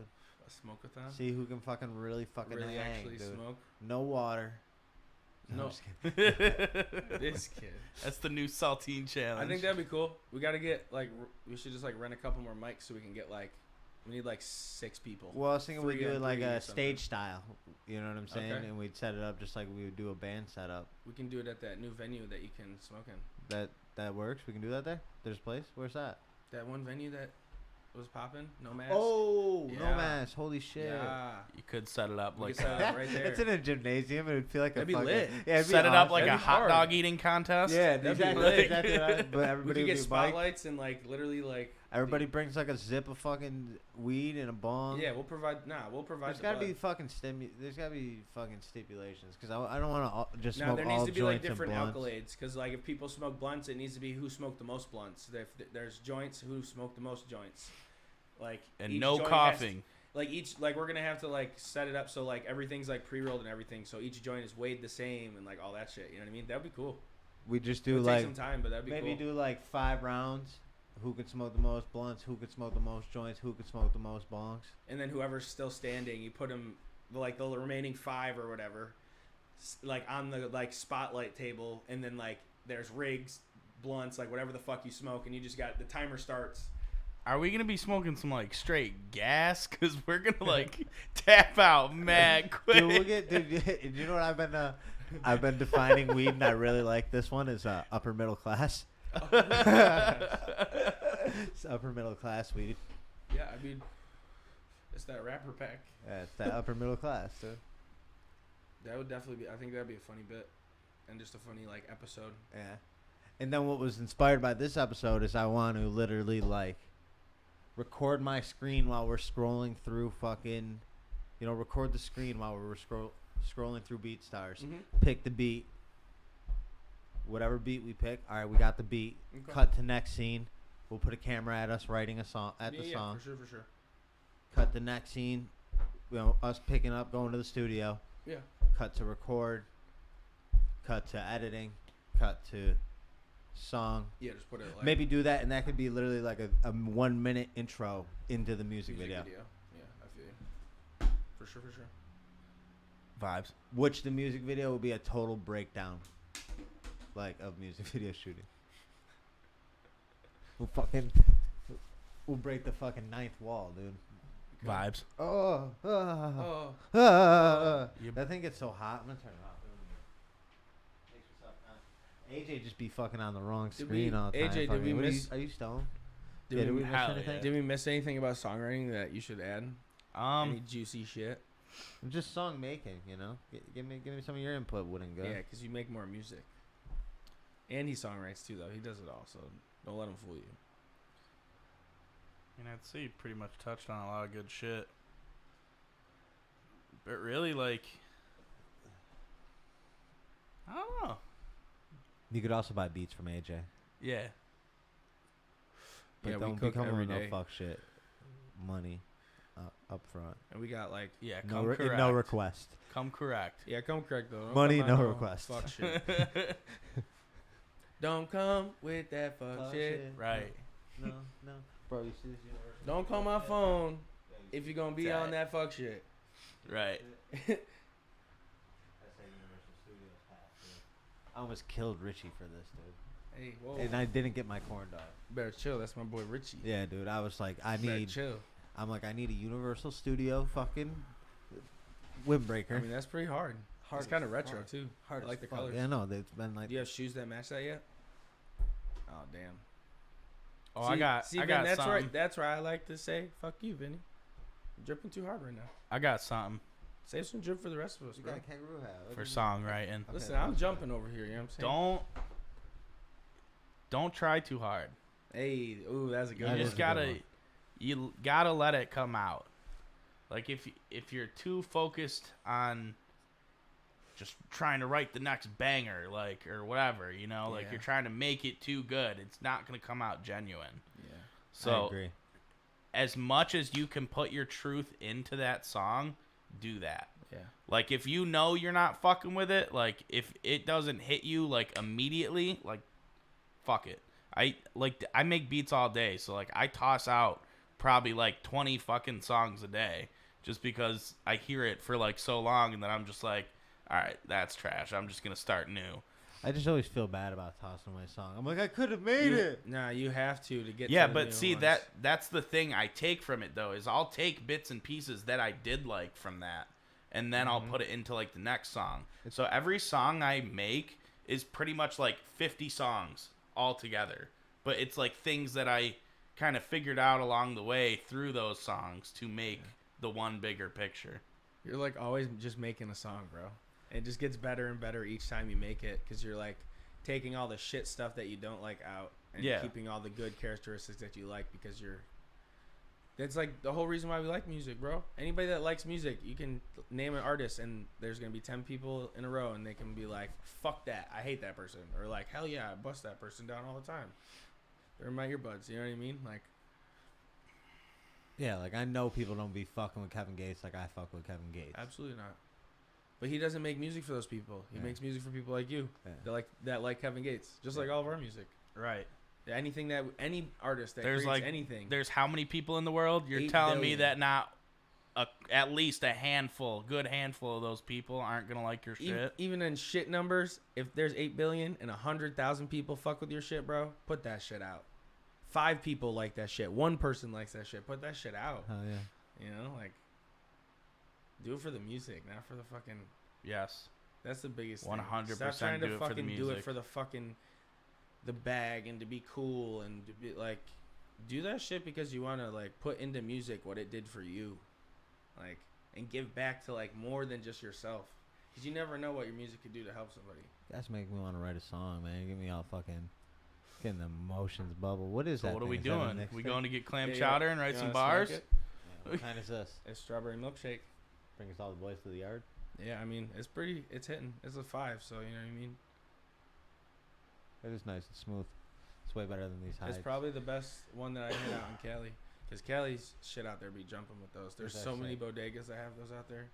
A smoke-a-thon? See who can fucking really fucking Really hang, actually dude. smoke? No water. No. I'm just kidding. This kid. That's the new saltine challenge. I think that'd be cool. We gotta get like we should just like rent a couple more mics so we can get like we need like 6 people. Well, I was thinking we'd 3 do it on like 3 a or something. stage style. You know what I'm saying? Okay. And we'd set it up just like we would do a band setup. We can do it at that new venue that you can smoke in. That works? We can do that there? There's a place? Where's that? That one venue that was popping, No Mask. Oh, Yeah. no mask. Holy shit. Yeah. You could set it up We like could set it up right there. It's in a gymnasium. It would feel like That'd a be fucking, lit. Yeah, it'd be set it up awesome. like a That'd be hot hard. dog eating contest. Yeah, That'd be exactly. lit. Exactly right. But We everybody could would get be bike. spotlights and like literally like Everybody brings like a zip of fucking weed and a bong. yeah, we'll provide we'll provide There's the gotta bud. be fucking there's gotta be fucking stipulations because I don't want to just Now smoke there all needs to be like joints and different blunts. accolades because like if people smoke blunts, it needs to be who smoked the most blunts. If there's joints, who smoked the most joints. Like And each no joint coughing. like each like we're gonna have to like set it up so like everything's like pre-rolled and everything, so each joint is weighed the same and like all that shit. You know what I mean? That'd be cool. We just It do would like take some time, but that'd be maybe cool. do like 5 rounds. Who can smoke the most blunts? Who can smoke the most joints? Who can smoke the most bongs? And then whoever's still standing, you put them like the remaining 5 or whatever, like on the like spotlight table, and then like there's rigs, blunts, like whatever the fuck you smoke, and you just got the timer starts. Are we gonna be smoking some like straight gas? Cause we're gonna like tap out mad quick. Dude, we'll get. Dude, you know what I've been defining weed, and I really like this one is upper middle class. It's upper middle class weed. Yeah, I mean, it's that rapper pack. Yeah, it's that upper middle class, dude. That would definitely be. I think that'd be a funny bit, and just a funny like episode. Yeah. And then what was inspired by this episode is I want to literally like record my screen while we're scrolling through fucking, record the screen while we're scrolling through Beatstars. Mm-hmm. Pick the beat. Whatever beat we pick. All right, we got the beat. Okay. Cut to next scene. We'll put a camera at us writing a song the song. Yeah, for sure. Cut the next scene. Us picking up, going to the studio. Yeah. Cut to record. Cut to editing. Cut to song. Yeah, just put it like Maybe do that, and that could be literally like a 1 minute intro into the music video. Yeah, I feel you. For sure. Vibes. Which the music video will be a total breakdown, like of music video shooting. We'll fucking We'll break the fucking ninth wall, dude. Vibes. That thing gets so hot. I'm gonna turn it off. Thanks for something. AJ just be fucking on the wrong screen all the time. AJ, did we miss? Are you stoned? Did we miss anything? Did we miss anything about songwriting that you should add? Any juicy shit? Just song making, you know. Give me some of your input. Wouldn't go. Yeah, because you make more music. And he songwrites too, though. He does it all, so don't let him fool you. And I'd say you pretty much touched on a lot of good shit. But really, like, I don't know. You could also buy beats from AJ. Yeah. But Yeah, we don't cook become every no day. fuck shit money up front. And we got like, Yeah, No, come correct. no request. Come correct. yeah, come correct though. Don't Money, come no out request. Fuck shit. Don't come with that fuck shit. Right. No. Bro, you see this universal? Don't call my phone if you're gonna be on that fuck shit. Right. That's that Universal Studios pass, dude. I almost killed Richie for this, dude. Hey, whoa. And I didn't get my corn dog. Better chill. That's my boy Richie. Yeah, dude. I was like, I Better need chill. I need a Universal Studio fucking windbreaker. I mean, that's pretty hard. It's kind of retro too. Hard I like the as fuck. colors. Yeah, no, they've been like. Do you have shoes that match that yet? Oh damn. Oh, See, I got Vin, that's something. right. That's where I like to say, "Fuck you, Vinny." You're dripping too hard right now. I got something Save some drip for the rest of us, You bro. got a kangaroo hat. What for is it? songwriting. Okay, Listen, I'm jumping over here. You know what I'm saying? Don't try too hard. Hey, ooh, that's a good That one. You is just a good gotta one. you gotta let it come out. Like if you're too focused on just trying to write the next banger, like, or whatever, you know, like Yeah. you're trying to make it too good, it's not gonna come out genuine. Yeah. I So agree. as much as you can put your truth into that song, do that. Yeah. Like if you know you're not fucking with it, like if it doesn't hit you like immediately, like fuck it. I make beats all day, so like I toss out probably like 20 fucking songs a day just because I hear it for like so long and then I'm just like, all right, that's trash. I'm just going to start new. I just always feel bad about tossing my song. I'm like, I could have made it. Nah, you have to get. Yeah, to the but new see ones. that's the thing I take from it though is I'll take bits and pieces that I did like from that and then I'll put it into like the next song. So every song I make is pretty much like 50 songs all together. But it's like things that I kind of figured out along the way through those songs to make the one bigger picture. You're like always just making a song, bro. It just gets better and better each time you make it because you're like taking all the shit stuff that you don't like out and keeping all the good characteristics that you like because you're. That's like the whole reason why we like music, bro. Anybody that likes music, you can name an artist and there's gonna be 10 people in a row and they can be like, "Fuck that, I hate that person," or like, "Hell yeah, I bust that person down all the time." They're in my earbuds, you know what I mean? Like, Yeah, like I know people don't be fucking with Kevin Gates like I fuck with Kevin Gates. absolutely not. But he doesn't make music for those people. He Yeah. makes music for people like you, Yeah. that like Kevin Gates, just like all of our music. Right. Any artist that There's creates like anything. There's how many people in the world? You're 8 telling me billion. that not at least a good handful of those people aren't gonna like your shit. Even in shit numbers, if there's 8 billion and 100,000 people fuck with your shit, bro, put that shit out. 5 people like that shit. 1 person likes that shit. Put that shit out. Hell yeah. You know, like, do it for the music, not for the fucking. Yes. That's the biggest. 100% Stop trying do to it for the fucking do it music. for the fucking the bag and to be cool and to be like, do that shit because you want to like put into music what it did for you, like, and give back to like more than just yourself. Because you never know what your music could do to help somebody. That's making me want to write a song, man. Get me all fucking getting the emotions bubble. What is So that? what are we thing? Is that a doing? mix We thing? going to get clam Yeah, chowder and write you some wanna smack bars? it? Yeah, what kind is this? It's strawberry milkshake. Bring us all the boys to the yard. Yeah, I mean, it's hitting. It's a 5, so you know what I mean? It is nice and smooth. It's way better than these highs. It's probably the best one that I hit out in Cali. Because Cali's shit out there be jumping with those. There's Where's so that many shit? bodegas that have those out there.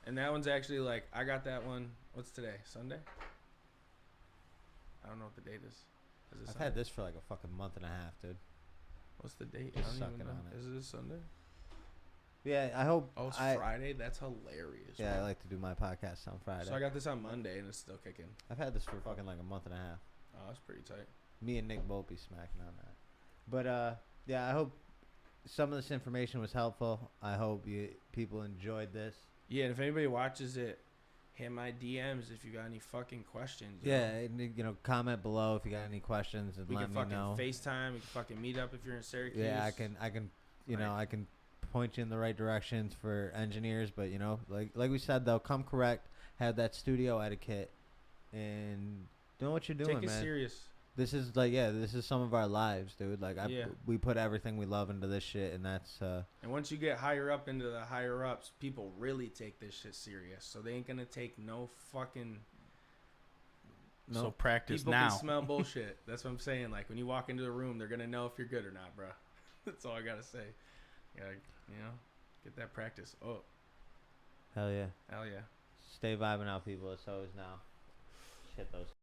And that one's actually like, I got that one. What's today? Sunday? I don't know what the date is. Is it I've Sunday? had this for like a fucking month and a half, dude. What's the date? Just I don't sucking even know. on it. Is it this Sunday? Yeah, I hope. Oh, it's I, Friday? That's hilarious. Yeah, I bro. like to do my podcast on Friday. So I got this on Monday and it's still kicking. I've had this for fucking like a month and a half. Oh, that's pretty tight. Me and Nick both be smacking on that. But yeah, I hope some of this information was helpful. I hope people enjoyed this. Yeah, and if anybody watches it, hit my DMs if you got any fucking questions. Yeah, and, comment below if you got any questions and we let can me fucking know. FaceTime. We can fucking meet up if you're in Syracuse. Yeah, I can, I can point you in the right directions for engineers. But like we said though, come correct, have that studio etiquette, and doing what you're doing, Take it man. serious. This is this is some of our lives, dude. Like we put everything we love into this shit, and that's. And once you get higher up into the higher ups, people really take this shit serious. So they ain't gonna take no fucking. No. So practice people now. People can smell bullshit. That's what I'm saying. Like when you walk into the room, they're gonna know if you're good or not, bro. That's all I gotta say. Get that practice. Oh. Hell yeah. Hell yeah. Stay vibing out, people. It's always now. Shit those.